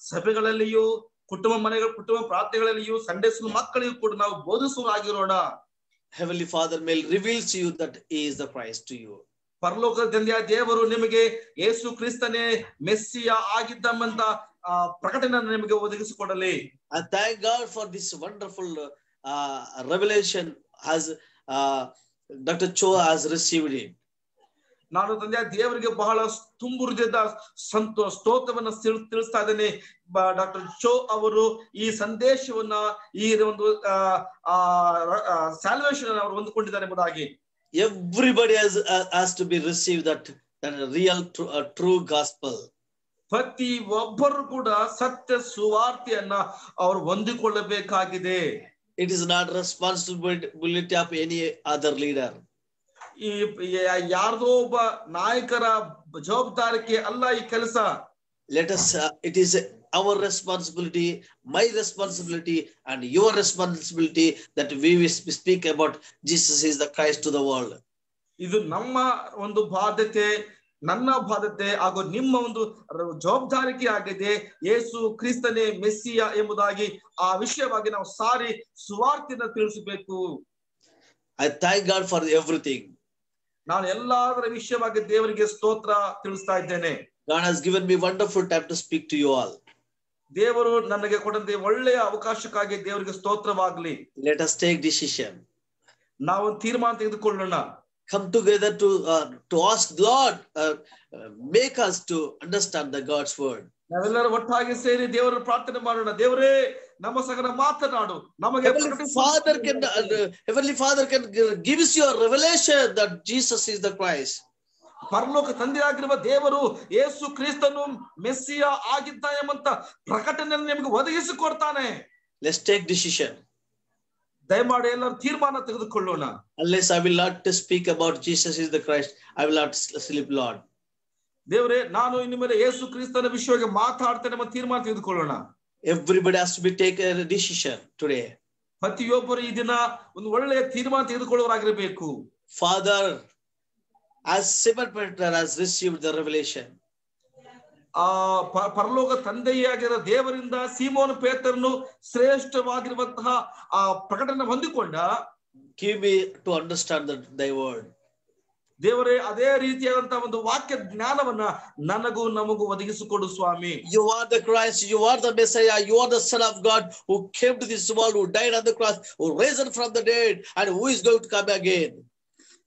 ಸಭೆಗಳಲ್ಲಿಯೂ ಕುಟುಂಬ ಪ್ರಾರ್ಥನೆಗಳಲ್ಲಿಯೂ Sunday school ಮಕ್ಕಳಿಗೂ ಕೂಡ ನಾವು ಬೋಧಿಸುವರಾಗಿರೋಣ. Heavenly Father may reveal to you that he is the Christ to you. ಪರಲೋಕದ ತಂದೆಯ ದೇವರು ನಿಮಗೆ ಯೇಸು ಕ್ರಿಸ್ತನೇ ಮೆಸ್ಸಿಯ ಆಗಿದ್ದಮ್ಮಂತ ಪ್ರಕಟಣೆಯನ್ನು ನಿಮಗೆ ಒದಗಿಸಿಕೊಡಲಿ. I thank God for this wonderful revelation as Dr. Cho has received it. ನಾನು ತಂದೆಯ ದೇವರಿಗೆ ಬಹಳ ತುಂಬುರಿದ ಸ್ತೋತ್ರವನ್ನ ತಿಳಿಸ್ತಾ ಇದ್ದೇನೆ. ಡಾಕ್ಟರ್ ಚೋ ಅವರು ಈ ಸಂದೇಶವನ್ನ ಈ ಒಂದು ಸ್ಯಾಲ್ವೇಷನ್ ಅವರು ಹೊಂದಿಕೊಂಡಿದ್ದಾರೆ ಎಂಬುದಾಗಿ. Everybody has to be received that real true gospel. ಪ್ರತಿ ಒಬ್ಬರು ಕೂಡ ಸತ್ಯ ಸುವಾರ್ತೆಯನ್ನ ಅವರು ಹೊಂದಿಕೊಳ್ಳಬೇಕಾಗಿದೆ. It is not responsibility of any other leader. ಈ ಯಾರ್ದೋ ಒಬ್ಬ ನಾಯಕರ ಜವಾಬ್ದಾರಿಕೆ ಅಲ್ಲ ಈ ಕೆಲಸ. Let us it is our responsibility, my responsibility and your responsibility that we speak about Jesus is the Christ to the world. ಇದು ನಮ್ಮ ಒಂದು ಬಾಧ್ಯತೆ, ನನ್ನ ಬಾಧ್ಯತೆ ಹಾಗೂ ನಿಮ್ಮ ಒಂದು ಜವಾಬ್ದಾರಿಕೆ ಆಗಿದೆ. ಯೇಸು ಕ್ರಿಸ್ತನೇ ಮೆಸ್ಸಿಯ ಎಂಬುದಾಗಿ ಆ ವಿಷಯವಾಗಿ ನಾವು ಸಾರಿ ಸುವಾರ್ತೆಯನ್ನು ತಿಳಿಸಬೇಕು. I thank God for everything. ನಾನು ಎಲ್ಲದರ ವಿಷಯವಾಗಿ ದೇವರಿಗೆ ಸ್ತೋತ್ರ ತಿಳಿಸ್ತಾ ಇದ್ದೇನೆ. God has given me wonderful time to speak to you all. ದೇವರು ನನಗೆ ಕೊಟ್ಟಂತೆ ಒಳ್ಳೆಯ ಅವಕಾಶಕ್ಕಾಗಿ ದೇವರಿಗೆ ಸ್ತೋತ್ರವಾಗಲಿ. Let us take decision. ನಾವೊಂದು ತೀರ್ಮಾನ ತೆಗೆದುಕೊಳ್ಳೋಣ. Come together to ask Lord, make us to understand the God's word. ನಾವೆಲ್ಲರೂ ಒಟ್ಟಾಗಿ ಸೇರಿ ದೇವರನ್ನು ಪ್ರಾರ್ಥನೆ ಮಾಡೋಣ. ದೇವರೇ ನಮ್ಮ ಸಂಗಡ ಮಾತನಾಡು. ನಮಗೆ Heavenly Father can give us your revelation that Jesus is the Christ. ಪರಲೋಕ ತಂದೆಯಾಗಿರುವ ದೇವರು ಯೇಸು ಕ್ರಿಸ್ತನು ಮೆಸ್ಸಿಯ ಆಗಿದ್ದ ಎಂಬಂತ ಪ್ರಕಟಣೆಯನ್ನು ನಿಮಗೆ ಒದಗಿಸಿಕೊಡ್ತಾನೆ. Let's take decision. ದಯಮಾಡಿ ಎಲ್ಲರೂ ತೀರ್ಮಾನ ತೆಗೆದುಕೊಳ್ಳೋಣ. Unless I will not speak about Jesus is the Christ, I will not sleep, Lord. ದೇವರೇ, ನಾನು ಇನ್ನು ಮೇಲೆ ಯೇಸು ಕ್ರಿಸ್ತನ ವಿಷಯವಾಗಿ ಮಾತಾಡ್ತೇನೆ ಎಂಬ ತೀರ್ಮಾನ ತೆಗೆದುಕೊಳ್ಳೋಣ. Everybody has to be take a decision today. ಪ್ರತಿಯೊಬ್ಬರು ಈ ದಿನ ಒಂದು ಒಳ್ಳೆಯ ತೀರ್ಮಾನ ತೆಗೆದುಕೊಳ್ಳುವರಾಗಿರಬೇಕು. Father, as Simon Peter has received the revelation, ಪರಲೋಕ ತಂದೆಯಾಗಿರೋ ದೇವರಿಂದ ಸೀಮೋನ ಪೇತ್ರನು ಶ್ರೇಷ್ಠವಾಗಿರುವಂತಹ ಆ ಪ್ರಕಟಣೆ ಹೊಂದಿಕೊಂಡ. give me to understand thy word. ದೇವರೇ, ಅದೇ ರೀತಿಯಾದಂತಹ ಒಂದು ವಾಕ್ಯ ಜ್ಞಾನವನ್ನ ನನಗೂ ನಮಗೂ ಒದಗಿಸಿಕೊಡು ಸ್ವಾಮಿ. You are the Christ, you are the Messiah, you are the Son of God who came to this world, who died on the cross, who risen from the dead, and who is going to come again.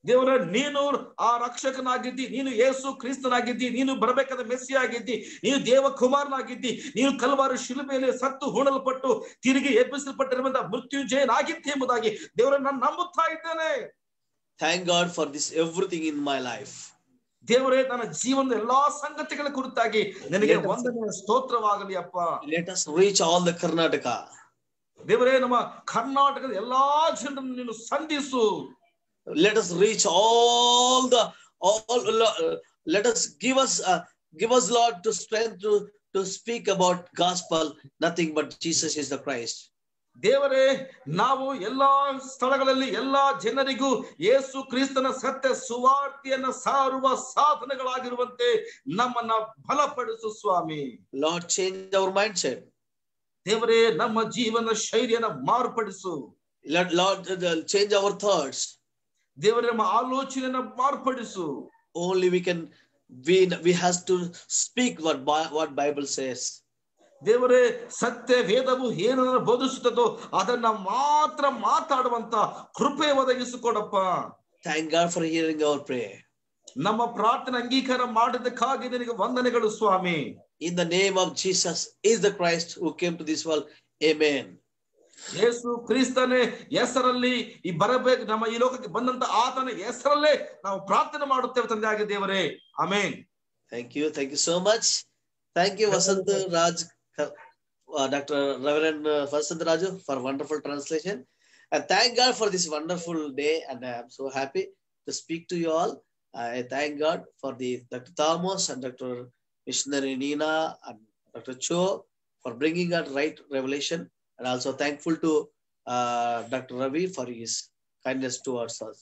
ದೇವರ, ನೀನು ಆ ರಕ್ಷಕನಾಗಿದ್ದಿ, ನೀನು ಯೇಸು ಕ್ರಿಸ್ತನಾಗಿದ್ದಿ, ನೀನು ಬರಬೇಕಾದ Messi ಆಗಿದ್ದಿ, ನೀನು ದೇವ ಕುಮಾರನಾಗಿದ್ದಿ, ನೀನು Calvary ಶಿಲುಬೆಯಲ್ಲಿ ಸತ್ತು ಹೂಣಲ್ಪಟ್ಟು ತಿರುಗಿ ಎಬ್ಬಿಸಲ್ಪಟ್ಟಿರುವಂತ ಮೃತ್ಯುಂಜಯನಾಗಿದ್ದಿ ಎಂಬುದಾಗಿ ದೇವರ ನಾನು ನಂಬುತ್ತಾ ಇದ್ದೇನೆ. Thank God for this everything in my life. ದೇವರೇ, ನನ್ನ ಜೀವನದ ಎಲ್ಲಾ ಸಂಗತಿಗಳ ಕುರಿತಾಗಿ ನಿನಗೆ ವಂದನೆ ಸ್ತೋತ್ರವಾಗಲಿ ಅಪ್ಪ. Let us reach all the Karnataka. ದೇವರೇ, ನಮ್ಮ ಕರ್ನಾಟಕದ ಎಲ್ಲಾ ಜನರನ್ನು ನೀನು ಸಂಧಿಸು. Let us reach all. Let us give us Lord to strength to speak about gospel, nothing but Jesus is the Christ. ದೇವರೇ, ನಾವು ಎಲ್ಲಾ ಸ್ಥಳಗಳಲ್ಲಿ ಎಲ್ಲಾ ಜನರಿಗೂ ಯೇಸು ಕ್ರಿಸ್ತನ ಸತ್ಯ ಸುವಾರ್ತೆಯನ್ನು ಸಾರುವ ಸಾಧನಗಳಾಗಿರುವಂತೆ ನಮ್ಮನ್ನ ಬಲಪಡಿಸು ಸ್ವಾಮಿ. Lord, change our mindset. ದೇವರೇ, ನಮ್ಮ ಜೀವನ ಶೈಲಿಯನ್ನು ಮಾರ್ಪಡಿಸು. Lord, change our thoughts. ದೇವರೇ, ನಮ್ಮ ಆಲೋಚನೆಯನ್ನು ಮಾರ್ಪಡಿಸು. Only we has to speak what Bible says. ದೇವರೇ, ಸತ್ಯ ವೇದವು ಏನನ್ನು ಬೋಧಿಸುತ್ತದೋ ಅದನ್ನ ಮಾತ್ರ ಮಾತಾಡುವಂತ ಕೃಪೆ ಒದಗಿಸಿಕೊಡಪ್ಪ. Thank God for hearing our prayer. ನಮ್ಮ ಪ್ರಾರ್ಥನೆ ಅಂಗೀಕಾರ ಮಾಡಿದ್ದಕ್ಕಾಗಿ ನಿನಗೆ ವಂದನೆಗಳು ಸ್ವಾಮಿ. In the name of Jesus is the Christ who came to this world. Amen. ಯೇಸು ಕ್ರಿಸ್ತನೇ ಹೆಸರಲ್ಲಿ ಈ ಬರಬೇಕು ನಮ್ಮ ಈ ಲೋಕಕ್ಕೆ ಬಂದಂತ ಆತನ ಹೆಸರಲ್ಲೇ ನಾವು ಪ್ರಾರ್ಥನೆ ಮಾಡುತ್ತೇವೆ ತಂದೆಯಾಗಿ ದೇವರೇ. Amen. Thank you so much. Thank you, Vasant Raj, Dr. Reverend Vasant Raju, for wonderful translation. And thank God for this wonderful day, and I am so happy to speak to you all. I thank God for Dr. Thomas and Dr. Missionary Nina and Dr. Cho for bringing out right revelation, and also thankful to Dr. Ravi for his kindness towards us.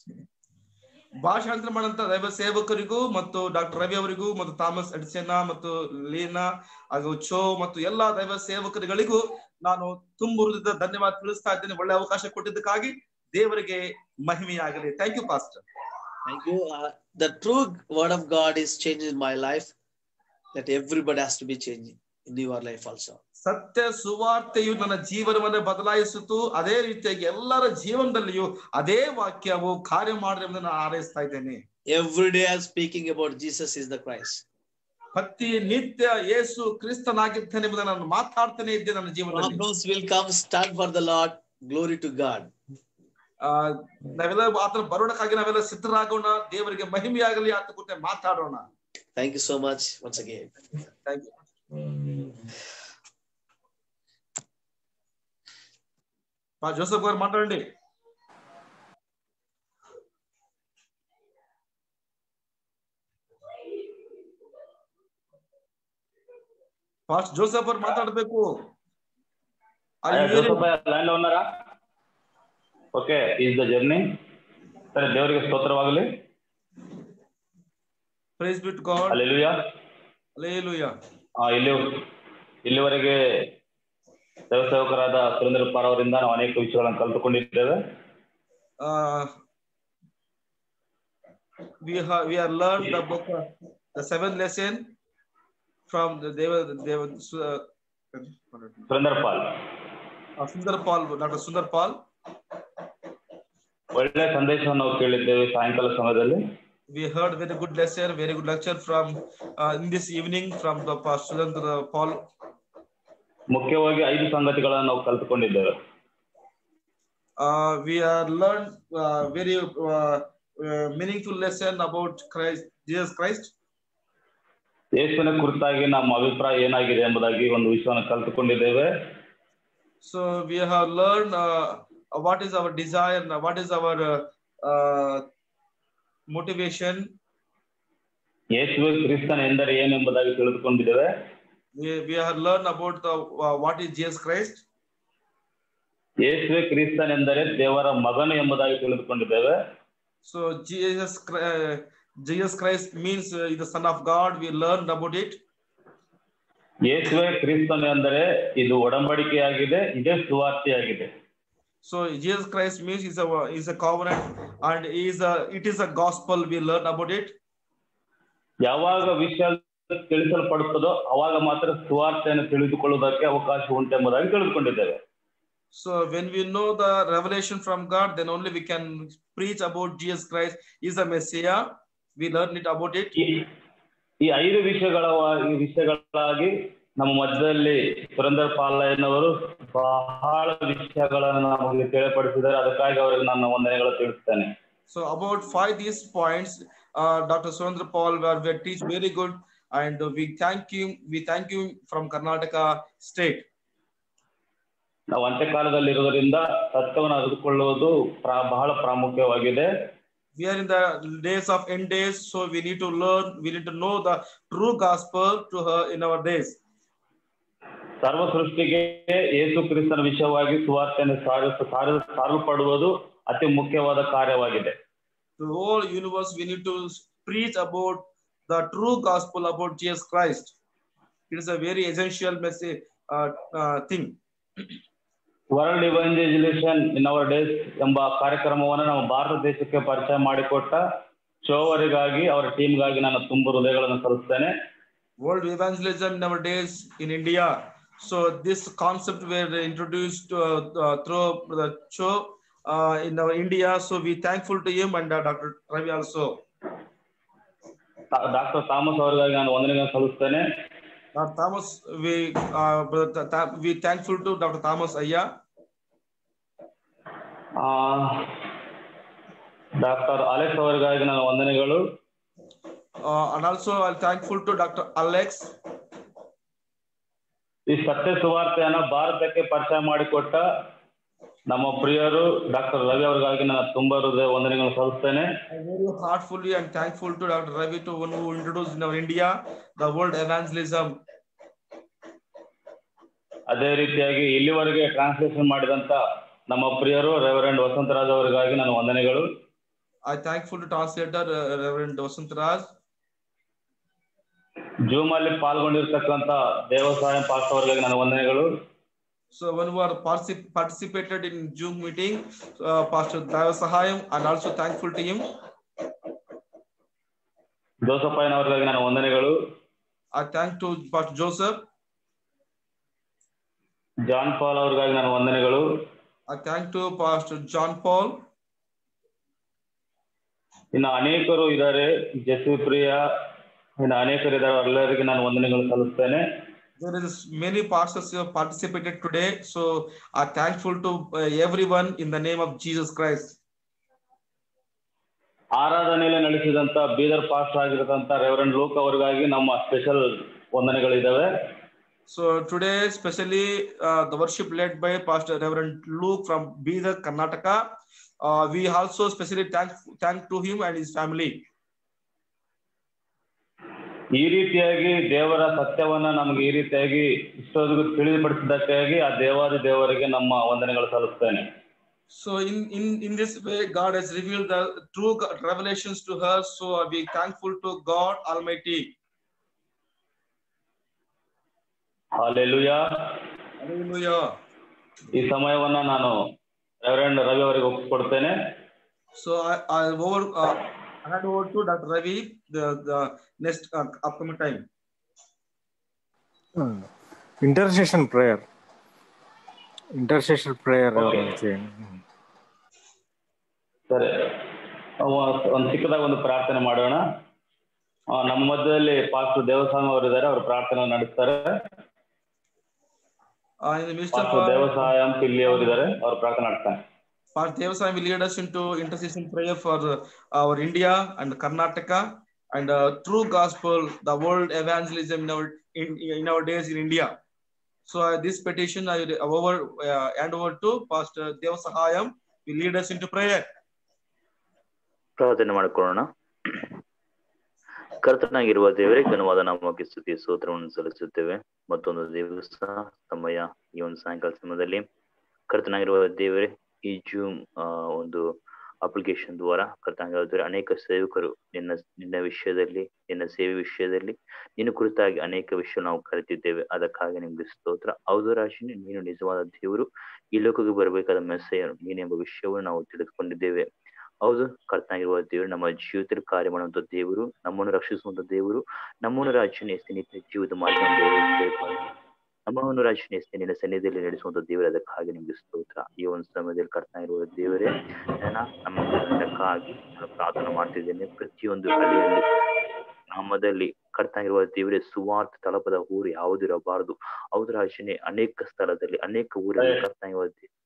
ಭಾಷಾಂತರ ಮಾಡಂತ ದೈವ ಸೇವಕರಿಗೂ ಮತ್ತು doctor Ravi ಅವರಿಗೂ ಮತ್ತು Thomas ಎಡ್ಸೆನಾ ಮತ್ತು ಲೀನಾ ಹಾಗೂ ಚೋ ಮತ್ತು ಎಲ್ಲಾ ದೈವ ಸೇವಕರುಗಳಿಗೂ ನಾನು ತುಂಬು ಹೃದಯದ ಧನ್ಯವಾದ ತಿಳಿಸ್ತಾ ಇದ್ದೇನೆ. ಒಳ್ಳೆ ಅವಕಾಶ ಕೊಟ್ಟಿದ್ದಕ್ಕಾಗಿ ದೇವರಿಗೆ ಮಹಿಮೆಯಾಗಲಿ. Thank you pastor. Thank you. The true word of God is changing my life. That everybody has to be changing in your life also. ಸತ್ಯ ಸುವಾರ್ತೆಯು ನನ್ನ ಜೀವನವನ್ನು ಬದಲಾಯಿಸಿತು. ಅದೇ ರೀತಿಯಾಗಿ ಎಲ್ಲರ ಜೀವನದಲ್ಲಿಯೂ ಅದೇ ವಾಕ್ಯವು ಕಾರ್ಯ ಮಾಡಲಿ ಎಂದು ನಾನು ಹಾರೈಸ್ತಾ ಇದ್ದೇನೆ. Every day I am speaking about Jesus is the Christ. ಪ್ರತಿ ನಿತ್ಯ ಯೇಸು ಕ್ರಿಸ್ತನಾಗಿದ್ದಾನೆ ಎಂಬುದನ್ನು ನಾನು ಮಾತಾಡ್ತಾನೆ ಇದ್ದೆ ನನ್ನ ಜೀವನದಲ್ಲಿ. Problems will come, stand for the Lord, glory to God. ನಾವೆಲ್ಲ ಆತನ ಬರೋಣಕ್ಕಾಗಿ ನಾವೆಲ್ಲ ಸಿದ್ಧರಾಗೋಣ. ದೇವರಿಗೆ ಮಹಿಮೆಯಾಗಲಿ, ಆತ ಕುರಿತು ಮಾತಾಡೋಣ. Thank you so much once again. Thank you. Joseph గారు మాట్లాడండి. ఫాస్ట్ జోసఫ్ గారు మాట్లాడಬೇಕು. లైన్ లో ఉన్నారా? Okay, is the journey. సరే, దేవునికి స్తోత్రವಾಗಲಿ. Praise be to God. Hallelujah, hallelujah. ಇಲ್ಲಿವರೆಗೆ ದೈವ ಸೇವಕರಾದ ಸುರೇಂದ್ರ ಪಾರ್ ಅವರಿಂದ ನಾವು ಅನೇಕ ವಿಷಯಗಳನ್ನು ಕಲಿತುಕೊಂಡಿದ್ದೇವೆ. We have learned the book, the 7th lesson from the Sundar Pal. Sundar Pal, Dr. Sundar Pal. ಒಳ್ಳೆ ಸಂದೇಶವನ್ನು ನಾವು ಕೇಳಿದ್ದೇವೆ ಸಾಯಂಕಾಲ ಸಮಯದಲ್ಲಿ. We heard very good lecture from in this evening from the Pastor Paul. ಮುಖ್ಯವಾಗಿ 5 ಸಂಗತಿಗಳನ್ನು ನಾವು ಕಲಿತುಕೊಂಡಿದ್ದೇವೆ. We are learned very meaningful lesson about Christ, Jesus Christ. ಯೇಸುವಿನ ಕುರಿತಾಗಿ ನಮ್ಮ ಅಭಿಪ್ರಾಯ ಏನಾಗಿದೆ ಎಂಬುದಾಗಿ ಒಂದು ವಿಷಯವನ್ನು ಕಲಿತುಕೊಂಡಿದ್ದೇವೆ. So we have learned what is our desire, what is our motivation. ಯೇಸುವೆ ಕ್ರಿಸ್ತನ ಎಂದರೆ ಏನು ಎಂಬುದಾಗಿ ತಿಳಿದುಕೊಂಡಿದ್ದೇವೆ. We have learned about the what is Jesus Christ. ಯೇಸುವೆ ಕ್ರಿಸ್ತನೆಂದರೆ ದೇವರ ಮಗನು ಎಂಬುದಾಗಿ ತಿಳಿದುಕೊಂಡಿದ್ದೇವೆ. So Jesus Christ means the Son of God. We learned about it. ಯೇಸುವೆ ಕ್ರಿಸ್ತನು ಎಂದರೆ ಇದು ಒಡಂಬಡಿಕೆಯಾಗಿದೆ, ಇದೇ ಸುವಾರ್ತೆಯಾಗಿದೆ. So Jesus Christ means is a covenant and it is a gospel. We learn about it. ಯಾವಾಗ ವಿಷಯ ತಿಳಿಸಲ್ಪಡುತ್ತದೋ ಅವಾಗ ಮಾತ್ರ ಸುವಾರ್ತೆಯನ್ನು ತಿಳಿದುಕೊಳ್ಳುವುದಕ್ಕೆ ಅವಕಾಶ ಉಂಟೆಂಬುದಾಗಿ ತಿಳಿದುಕೊಂಡಿದ್ದೇವೆ. So when we know the revelation from God, then only we can preach about Jesus Christ is a Messiah. We learn it about it. ಈ 5 ವಿಷಯಗಳಾಗಿ ನಮ್ಮ ಮಧ್ಯದಲ್ಲಿ ಸುರೇಂದ್ರ ಪಾಲಯ್ಯನವರು ಬಹಳ ವಿಷಯಗಳನ್ನು ನಮಗೆ ತಿಳಿಪಡಿಸಿದ್ದಾರೆ. ಅದಕ್ಕಾಗಿ ಅವರಿಗೆ ನನ್ನ ವಂದನೆಗಳು ತಿಳಿಸ್ತೇನೆ. So about 5 these points, Dr. Surendra Paul were teach very good, and we thank you from Karnataka state. ನಾವು ಅಂತ್ಯಕಾಲದಲ್ಲಿ ಇರುವುದರಿಂದ ಸತ್ಯವನ್ನು ಅರಿತುಕೊಳ್ಳುವುದು ಬಹಳ ಪ್ರಾಮುಖ್ಯವಾಗಿದೆ. We are in the days of end days, so we need to learn, we need to know the true gospel to her in our days. ಸರ್ವ ಸೃಷ್ಟಿಗೆ ಯೇಸು ಕ್ರಿಸ್ತನ ವಿಷಯವಾಗಿ ಸುವಾರ್ತೆಯನ್ನು ಸಾರಲ್ಪಡುವುದು ಅತಿ ಮುಖ್ಯವಾದ ಕಾರ್ಯವಾಗಿದೆ. To the whole universe, we need to preach about the true gospel about Jesus Christ. It is a very essential message thing. World evangelisation in our days ಎಂಬ ಕಾರ್ಯಕ್ರಮವನ್ನು ನಮ್ಮ ಭಾರತ ದೇಶಕ್ಕೆ ಪರಿಚಯ ಮಾಡಿಕೊಟ್ಟ ಶೋವರಿಗಾಗಿ ಅವರ ಟೀಮ್ಗಾಗಿ ನಾನು ತುಂಬ ಹೃದಯಗಳನ್ನು ಸಲ್ಲಿಸುತ್ತೇನೆ. World evangelism in our days in India. So this concept were introduced through the show in our India. So we thankful to him and Dr. Ravi also. Doctor Thomas ಅವರಿಗಾಗಿ ನಾನು ವಂದನೆಗಳನ್ನು ಸಲ್ಲಿಸುತ್ತೇನೆ. Dr. Thomas, we thankful to Dr. Thomas Ayya. Doctor Alex ಅವರಿಗಾಗಿ ನಾನು ವಂದನೆಗಳು. And also I'm thankful to Dr. Alex. ಈ ಸತ್ಯ ಸುವಾರ್ತೆಯನ್ನು ಭಾರತಕ್ಕೆ ಪರಿಚಯ ಮಾಡಿಕೊಟ್ಟ ನಮ್ಮ ಪ್ರಿಯರು ಡಾಕ್ಟರ್ ರವಿ ಅವರಿಗಾಗಿ ನಾನು ತುಂಬಾ ಹೃದಯ ವಂದನೆಗಳನ್ನು ಸಲ್ಲಿಸುತ್ತೇನೆ. I'm very heartfully and thankful to Dr. Ravi to one who introduced in our India the world evangelism. ಅದೇ ರೀತಿಯಾಗಿ ಇಲ್ಲಿವರೆಗೆ ಟ್ರಾನ್ಸ್ಲೇಷನ್ ಮಾಡಿದಂತ ನಮ್ಮ ಪ್ರಿಯರು ರೆವರೆಂಡ್ ವಸಂತರಾಜ್ ಅವರಿಗಾಗಿ ನಾನು ವಂದನೆಗಳು. I thankful to translator Reverend Vasantaraj. Zoom ಅಲ್ಲಿ ಪಾಲ್ಗೊಂಡಿರ್ತಕ್ಕಂತ ದೇವಸಾಯಂ ಪಾಸ್ಟರ್ ಅವರಿಗೆ ನಾನು ವಂದನೆಗಳು. So one who are participated in Zoom meeting, Pastor Devasahayam, and also thankful to him. ಜೋಸಫಯ್ಯನ ಅವರಿಗಾಗಿ ನಾನು ವಂದನೆಗಳು. I thank to Pastor Joseph. John Paul ಅವರಿಗಾಗಿ ನಾನು ವಂದನೆಗಳು. I thank to Pastor John Paul. ಇನ್ನು ಅನೇಕರು ಇದ್ದಾರೆ, ಜೆಸಿ ಪ್ರಿಯ, ಇನ್ನು ಅನೇಕರು ಇದ್ದಾರೆ, ಎಲ್ಲರಿಗೆ ನಾನು ವಂದನೆಗಳು ಸಲ್ಲಿಸ್ತೇನೆ. There is many pastors who have participated today, so I thankful to everyone in the name of Jesus Christ. ಆರಾಧನೆಯಲ್ಲಿ ನಡೆಸಿದಂತ ಬೀದರ್ ಪಾಸ್ಟರ್ ಆಗಿರತಂತ ರೆವರೆಂಡ್ ಲೂಕ್ ಅವರಿಗಾಗಿ ನಮ್ಮ ಸ್ಪೆಷಲ್ ವಂದನೆಗಳಿದ್ದಾವೆ. So today especially the worship led by Pastor Reverend Luke from Bidar, Karnataka. We also specially thank to him and his family. ಈ ರೀತಿಯಾಗಿ ದೇವರ ಸತ್ಯವನ್ನ ನಮಗೆ ಈ ರೀತಿಯಾಗಿ ಇಷ್ಟೊಂದು ತಿಳಿದುಪಡಿಸಿದ್ದಕ್ಕಾಗಿ ಆ ದೇವಾದಿ ದೇವರಿಗೆ ನಮ್ಮ ವಂದನೆಗಳು ಸಲ್ಲಿಸ್ತೇನೆ. So in this way God has revealed the true revelations to her, so we thankful to God Almighty. Hallelujah. Hallelujah. ಈ ಸಮಯವನ್ನ ನಾನು ರೆವರೆಂಡ್ ರವಿ ಅವರಿಗೆ ಒಪ್ಪಿಕೊಡ್ತೇನೆ. So I hand over to Dr. Ravi the next upcoming time. Intercession prayer. ಸರಿ, ಒಂದು ಚಿಕ್ಕದಾಗಿ ಒಂದು ಪ್ರಾರ್ಥನೆ ಮಾಡೋಣ. ನಮ್ಮ ಮಧ್ಯದಲ್ಲಿ ಪಾಸ್ಟರ್ ದೇವಸ್ವಾಮಿ ಅವರು ಇದ್ದಾರೆ, ಅವರು ಪ್ರಾರ್ಥನೆ ನಡೆಸ್ತಾರೆ. ದೇವಸಾಯಂ ಪಿಲ್ಲಿ ಅವರು ಇದ್ದಾರೆ, ಅವರು ಪ್ರಾರ್ಥನೆ ನಡೆಸ್ತಾರೆ. Pastor Devaswamy will lead us into intercession prayer for our India and Karnataka and true gospel, the world evangelism in our days in India. So this petition I will hand over to Pastor Devasahayam will lead us into prayer. ಪ್ರಾರ್ಥನೆ ಮಾಡಿಕೊಳ್ಳೋಣ. ಕರ್ತನಾಗಿರುವ ದೇವರೇ, ಘನವಾದ ನಾಮಕ್ಕೆ ಸ್ತುತಿ ಸ್ತೋತ್ರವನ್ನು ಸಲ್ಲಿಸುತ್ತೇವೆ. ಮತ್ತೊಂದು ದಿವಸ ಸಮಯ, ಈ ಒಂದು ಸಾಯಂಕಾಲ ಸಮಯದಲ್ಲಿ ಕರ್ತನಾಗಿರುವ ದೇವರೇ, ಈ ಜೂಮ್ ಒಂದು ಅಪ್ಲಿಕೇಶನ್ ದ್ವಾರ ಕರ್ತನಾಗಿರುವ ಅನೇಕ ಸೇವಕರು ನಿನ್ನ ವಿಷಯದಲ್ಲಿ, ನಿನ್ನ ಸೇವೆ ವಿಷಯದಲ್ಲಿ, ನಿನ್ನ ಕುರಿತಾಗಿ ಅನೇಕ ವಿಷಯ ನಾವು ಕಲಿತಿದ್ದೇವೆ. ಅದಕ್ಕಾಗಿ ನಿಮ್ಗೆ ಸ್ತೋತ್ರ. ಹೌದು ರಾಶಿನಿ, ನೀನು ನಿಜವಾದ ದೇವರು, ಈ ಲೋಕಕ್ಕೆ ಬರಬೇಕಾದ ಮೆಸ್ಸೆಯರು ನೀನೆಂಬ ವಿಷಯವನ್ನು ನಾವು ತಿಳಿದುಕೊಂಡಿದ್ದೇವೆ. ಹೌದು ಕರ್ತನಾಗಿರುವ ದೇವರು, ನಮ್ಮ ಜೀವಿತದಲ್ಲಿ ಕಾರ್ಯ ಮಾಡುವಂತ ದೇವರು, ನಮ್ಮನ್ನು ರಕ್ಷಿಸುವಂತ ದೇವರು, ನಮ್ಮನ್ನು ರಾಜ್ಯನ ನಿತ್ಯ ಜೀವದ ಮಾರ್ಗ ನಮ್ಮನ್ನು ರಾಜ್ಯನ ನಿನ್ನ ಸನ್ನಿಧಿಯಲ್ಲಿ ನಡೆಸುವಂತ ದೇವರು. ಅದಕ್ಕಾಗಿ ನಿಮ್ಗೆ ಸ್ತೋತ್ರ. ಈ ಒಂದು ಸಮಯದಲ್ಲಿ ಕರ್ತನಾಗಿರುವ ದೇವರೇ, ನಮ್ಮಕ್ಕಾಗಿ ನಾನು ಪ್ರಾರ್ಥನೆ ಮಾಡ್ತಿದ್ದೇನೆ. ಪ್ರತಿಯೊಂದು ಹಳ್ಳಿಯಲ್ಲಿ ಗ್ರಾಮದಲ್ಲಿ ಕರ್ತನಾಗಿರುವ ದೇವರೇ, ಸುವಾರ್ಥ ತಲುಪದ ಊರು ಯಾವುದಿರಬಾರದು. ಹೌದು ರಾಜ್ಯನೇ, ಅನೇಕ ಸ್ಥಳದಲ್ಲಿ ಅನೇಕ ಊರಲ್ಲಿ ಕರ್ತನಾಗಿರುವ ದೇವರೇ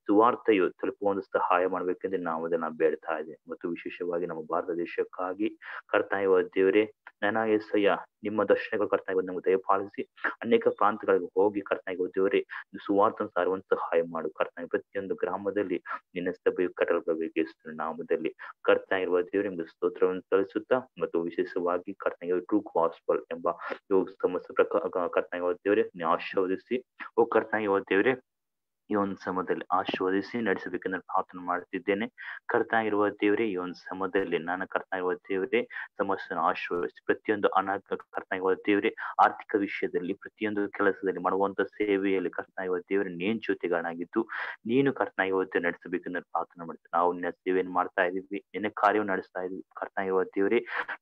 ಸುವಾರ್ತೆಯು ತಲುಪುವಂತ ಸಹಾಯ ಮಾಡ್ಬೇಕೆಂದ್ರೆ ನಾವು ಅದನ್ನ ಬೇಡ್ತಾ ಇದ್ದೇವೆ. ಮತ್ತು ವಿಶೇಷವಾಗಿ ನಮ್ಮ ಭಾರತ ದೇಶಕ್ಕಾಗಿ ಕರ್ತನಾಗಿರುವ ದೇವರೇ, ನನ್ನ ಯೆಸಯ್ಯ, ನಿಮ್ಮ ದರ್ಶನಗಳು ಕರ್ತನಾಗಿರುವ ನಮಗೆ ದಯಪಾಲಿಸಿ ಅನೇಕ ಪ್ರಾಂತಗಳಿಗೆ ಹೋಗಿ ಕರ್ತನಾಗಿರುವ ದೇವರೇ ಸುವಾರ್ಥ ಸಾರುವಂತ ಸಹಾಯ ಮಾಡು. ಕರ್ತನಾಗಿ ಪ್ರತಿಯೊಂದು ಗ್ರಾಮದಲ್ಲಿ ನಿನ್ನ ಸಭೆಯು ಕಟ್ಟಲ್ಪಡಬೇಕು. ನಾಮದಲ್ಲಿ ಕರ್ತನಾಗಿರುವ ದೇವರೇ ನಿಮ್ಗೆ ಸ್ತೋತ್ರವನ್ನು ಸಲ್ಲಿಸುತ್ತಾ, ಮತ್ತು ವಿಶೇಷವಾಗಿ ಕರ್ತನಾಗಿರುವ ಟ್ರೂ ಗಾಸ್ಪಲ್ ಎಂಬ ಸಮಸ್ಯೆ ಕರ್ತನಾಗಿರುವ ದೇವರೇ ನೀವು ಆಶೀರ್ವದಿಸಿ. ಓ ಕರ್ತನಾಗಿರುವ ದೇವರೇ, ಈ ಒಂದು ಸಮಯದಲ್ಲಿ ಆಶೀರ್ವದಿಸಿ ನಡೆಸಬೇಕೆಂದು ಪ್ರಾರ್ಥನೆ ಮಾಡುತ್ತಿದ್ದೇನೆ. ಕರ್ತನಾಗಿರುವ ದೇವರೇ, ಈ ಒಂದು ಸಮಯದಲ್ಲಿ ನಾನು ಕರ್ತನಾಗಿರುವ ದೇವರೇ ಸಮಸ್ಯೆಯನ್ನು ಆಶೀರ್ವದಿಸಿ. ಪ್ರತಿಯೊಂದು ಹಣ ಕರ್ತನಾಗಿರುವ ದೇವರೇ, ಆರ್ಥಿಕ ವಿಷಯದಲ್ಲಿ, ಪ್ರತಿಯೊಂದು ಕೆಲಸದಲ್ಲಿ, ಮಾಡುವಂತ ಸೇವೆಯಲ್ಲಿ ಕರ್ತನಾಗಿರುವ ದೇವರೇ ನೀನ್ ಜೊತೆಗಾಣಾಗಿದ್ದು ನೀನು ಕರ್ತನಾಗಿರುವ ದೇವರು ನಡೆಸಬೇಕೆಂದು ಪ್ರಾರ್ಥನೆ ಮಾಡ್ತೀವಿ. ನಾವು ನಿನ್ನ ಸೇವೆಯನ್ನು ಮಾಡ್ತಾ ಇದೀವಿ, ನಿನ್ನ ಕಾರ್ಯವನ್ನು ನಡೆಸ್ತಾ ಇದೀವಿ. ಕರ್ತನಾಗಿರುವ ದೇವರೇ,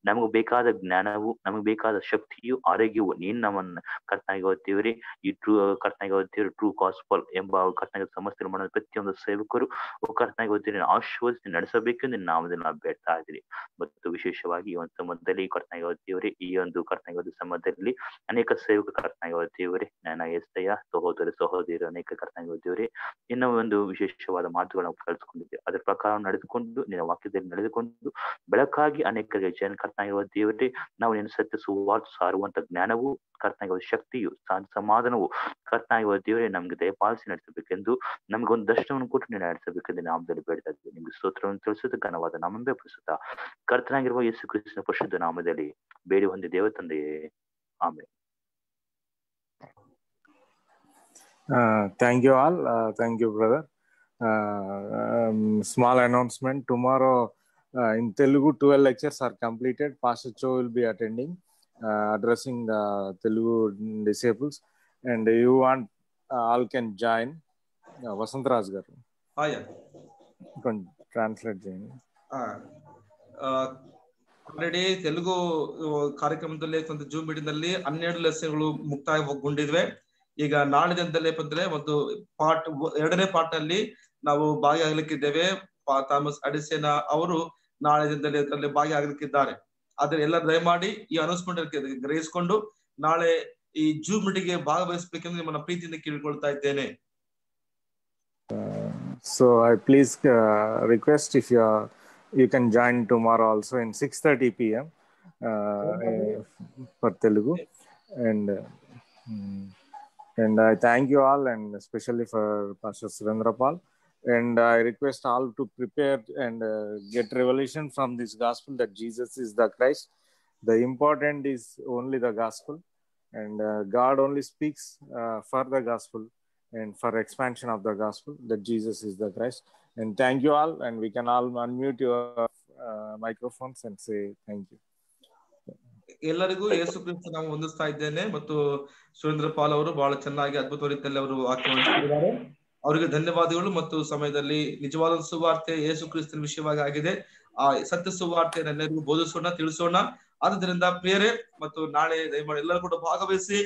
ನಮಗೆ ಬೇಕಾದ ಜ್ಞಾನವು, ನಮಗೆ ಬೇಕಾದ ಶಕ್ತಿಯು, ಆರೋಗ್ಯವು ನೀನ್ ನಮ್ಮನ್ನ ಕರ್ತನಾಗಿರುವ ದೇವರೇ ಈ ಕರ್ತನಾಗಿರುವ ದೇವರು ಟ್ರೂ ಗಾಸ್ಪಲ್ ಎಂಬ ಕರ್ತನಾಗಿರುವ ಸಮಸ್ಯೆ ಮಾಡೋದು ಪ್ರತಿಯೊಂದು ಸೇವಕರು ಕರ್ತನಾಗಿರುವ ದೇವರನ್ನು ಆಶೀರ್ವದಿಸಿ ನಡೆಸಬೇಕೆಂದು ನಾವು ಬೇಡ್ತಾ ಇದ್ದೀವಿ. ಮತ್ತು ವಿಶೇಷವಾಗಿ ಈ ಒಂದು ಸಮಯದಲ್ಲಿ ಕರ್ತನಾಗಿರುವ ದೇವರೇ, ಈ ಒಂದು ಕರ್ತನಾಗಿರುವ ಸಮಯದಲ್ಲಿ ಅನೇಕ ಸೇವಕ ಕರ್ತನಾಗಿರುವ ದೇವರೇ, ನನ್ನ ಯೆಸಯ್ಯ, ಸಹೋದರ ಸಹೋದರಿಯರು ಅನೇಕ ಕರ್ತನಾಗಿರುವ ದೇವರೇ ನಿನ್ನ ಒಂದು ವಿಶೇಷವಾದ ಮಾತುಗಳನ್ನು ನಾವು ಕಲಿಸ್ಕೊಂಡಿದ್ದೇವೆ. ಅದರ ಪ್ರಕಾರ ನಡೆದುಕೊಂಡು, ನಿನ್ನ ವಾಕ್ಯದಲ್ಲಿ ನಡೆದುಕೊಂಡು ಬೆಳಕಾಗಿ ಅನೇಕರಿಗೆ ಜನ ಕರ್ತನಾಗಿರುವ ದೇವರೇ, ನಾವು ನಿನ್ನ ಸತ್ಯ ಸುವಾರ್ತೆ ಸಾರುವಂತ ಜ್ಞಾನವು, ಕರ್ತನಾಗಿರುವ ಶಕ್ತಿಯು, ಸಮಾಧಾನವು ಕರ್ತನಾಗಿರುವ ದೇವರೇ ನಮ್ಗೆ ದಯಪಾಲಿಸಿ ನಡೆಸಬೇಕೆಂದು, ನಮ್ಗೆ ಒಂದು ದರ್ಶನವನ್ನು ಕೊಟ್ಟು ನೀನು ನಡೆಸಬೇಕೆಂದು ನಾಮದಲ್ಲಿ ಬೇಡ್ತಾ ಇದ್ದೀವಿ. ನಿಮ್ಗೆ ಸ್ತೋತ್ರವನ್ನು ತಿಳಿಸುತ್ತ ಘನವಾದ ನಾಮವೇ ಪರಿಸುತ್ತ ಕರ್ತನಾಗಿರುವ ಯೇಸು ಕ್ರಿಸ್ತನ ಪರಿಶುದ್ಧ ನಾಮದಲ್ಲಿ ಬೇಡಿ ಹೊಂದಿ ದೇವ ತಂದೆಯೇ, amen. Thank you all. Thank you, brother. Small announcement. Tomorrow in Telugu, 12 lectures are completed. Pastor Cho will be attending, addressing the Telugu disciples. And you want, all can join. Vasantraj garu. Translate cheyandi. Already Telugu ಕಾರ್ಯಕ್ರಮದಲ್ಲಿ zoom meeting ನಲ್ಲಿ 12 ಲೆಸನ್ಗಳು ಮುಕ್ತಾಯಗೊಂಡಿದ್ವೆ. ಈಗ ನಾಳೆ ದಿನದಲ್ಲೇ ಬಂದ್ರೆ ಒಂದು part 2ನೇ part ಅಲ್ಲಿ ನಾವು ಭಾಗಿಯಾಗಲಿಕ್ಕಿದ್ದೇವೆ. ಥಾಮಸ್ ಅಡಿಸನ್ ಅವರು ನಾಳೆ ದಿನದಲ್ಲಿ ಅದರಲ್ಲಿ ಭಾಗಿಯಾಗಲಿಕ್ಕಿದ್ದಾರೆ. ಆದ್ರೆ ಎಲ್ಲ ದಯಮಾಡಿ ಈ ಅನೌನ್ಸ್ಮೆಂಟ್ ಗ್ರಹಿಸಿಕೊಂಡು ನಾಳೆ ಈ ಜೂಮ್ ಮೀಟಿಂಗ್ ಗೆ ಭಾಗವಹಿಸಬೇಕೆಂದು ನಿಮ್ಮನ್ನ ಪ್ರೀತಿಯಿಂದ ಕೇಳಿಕೊಳ್ತಾ ಇದ್ದೇನೆ. So I please request if you can join tomorrow also in 6:30 p.m. For Telugu, and I thank you all, and especially for Pastor Surendra Pal, and I request all to prepare and get revelation from this gospel that Jesus is the Christ. The important is only the gospel, and God only speaks for the gospel and for expansion of the gospel, that Jesus is the Christ. And thank you all, and we can all unmute your microphones and say thank you. ಎಲ್ಲರಿಗೂ ಯೇಸು ಕ್ರಿಸ್ತ ನಾವು ವಂದಿಸ್ತಾ ಇದ್ದೇನೆ. ಮತ್ತು ಸುರೇಂದ್ರ ಪಾಲ್ ಅವರು ಬಹಳ ಚೆನ್ನಾಗಿ ಅದ್ಭುತ ರೀತಿಯಲ್ಲಿ ಅವರು ವಾಕ್ಯವನ್ನು ಹೇಳಿದ್ದಾರೆ. ಅವರಿಗೆ ಧನ್ಯವಾದಗಳು. ಮತ್ತು ಸಮಯದಲ್ಲಿ ನಿಜವಾದ ಸುವಾರ್ತೆ ಯೇಸು ಕ್ರಿಸ್ತನ ವಿಷಯವಾಗಿ ಆಗಿದೆ. ಆ ಸತ್ಯ ಸುವಾರ್ತೆಯನ್ನು ಎಲ್ಲರಿಗೂ ಬೋಧಿಸೋಣ, ತಿಳಿಸೋಣ. ಆದ್ದರಿಂದ ಪ್ರಿಯರೇ, ಮತ್ತು ನಾಳೆ ದಯಮಾಡಿ ಎಲ್ಲರೂ ಕೂಡ ಭಾಗವಹಿಸಿ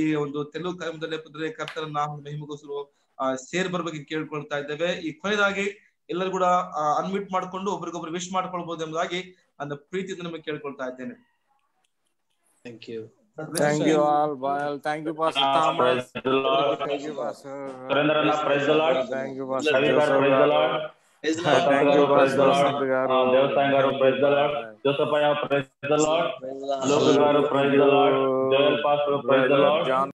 ಈ ಒಂದು ತೆಲುಗು ಕಾರ್ಯಕ್ರಮದಲ್ಲಿ ಕರ್ತನ ನಾಮ ಮಹಿಮೆಗೋಸ್ಕರ ಸೇರಿ ಬರ್ಬೇಕು ಕೇಳ್ಕೊಳ್ತಾ ಇದ್ದೇವೆ. ಈ ಕೊನೆಯದಾಗಿ ಎಲ್ಲರೂ ಕೂಡ ಅನ್ಮಿಟ್ ಮಾಡ್ಕೊಂಡು ಒಬ್ರಿಗೊಬ್ರು ವಿಶ್ ಮಾಡ್ಕೊಳ್ಬಹುದು ಎಂಬುದಾಗಿ ನನ್ನ ಪ್ರೀತಿಯಿಂದ ನಿಮಗೆ ಕೇಳ್ಕೊಳ್ತಾ ಇದ್ದೇನೆ. Thank you. Thank you all. Well, thank you, Pastor Thomas. Thank you, Pastor. Surendra, praise the Lord. Thank you, Pastor. Ravi garu, praise the Lord. Thank you, praise the Lord. Pastor. Devasang garu, praise the Lord. Joseph Aya, praise the Lord. Loku garu, praise the Lord. Joel Pastor, praise the Lord.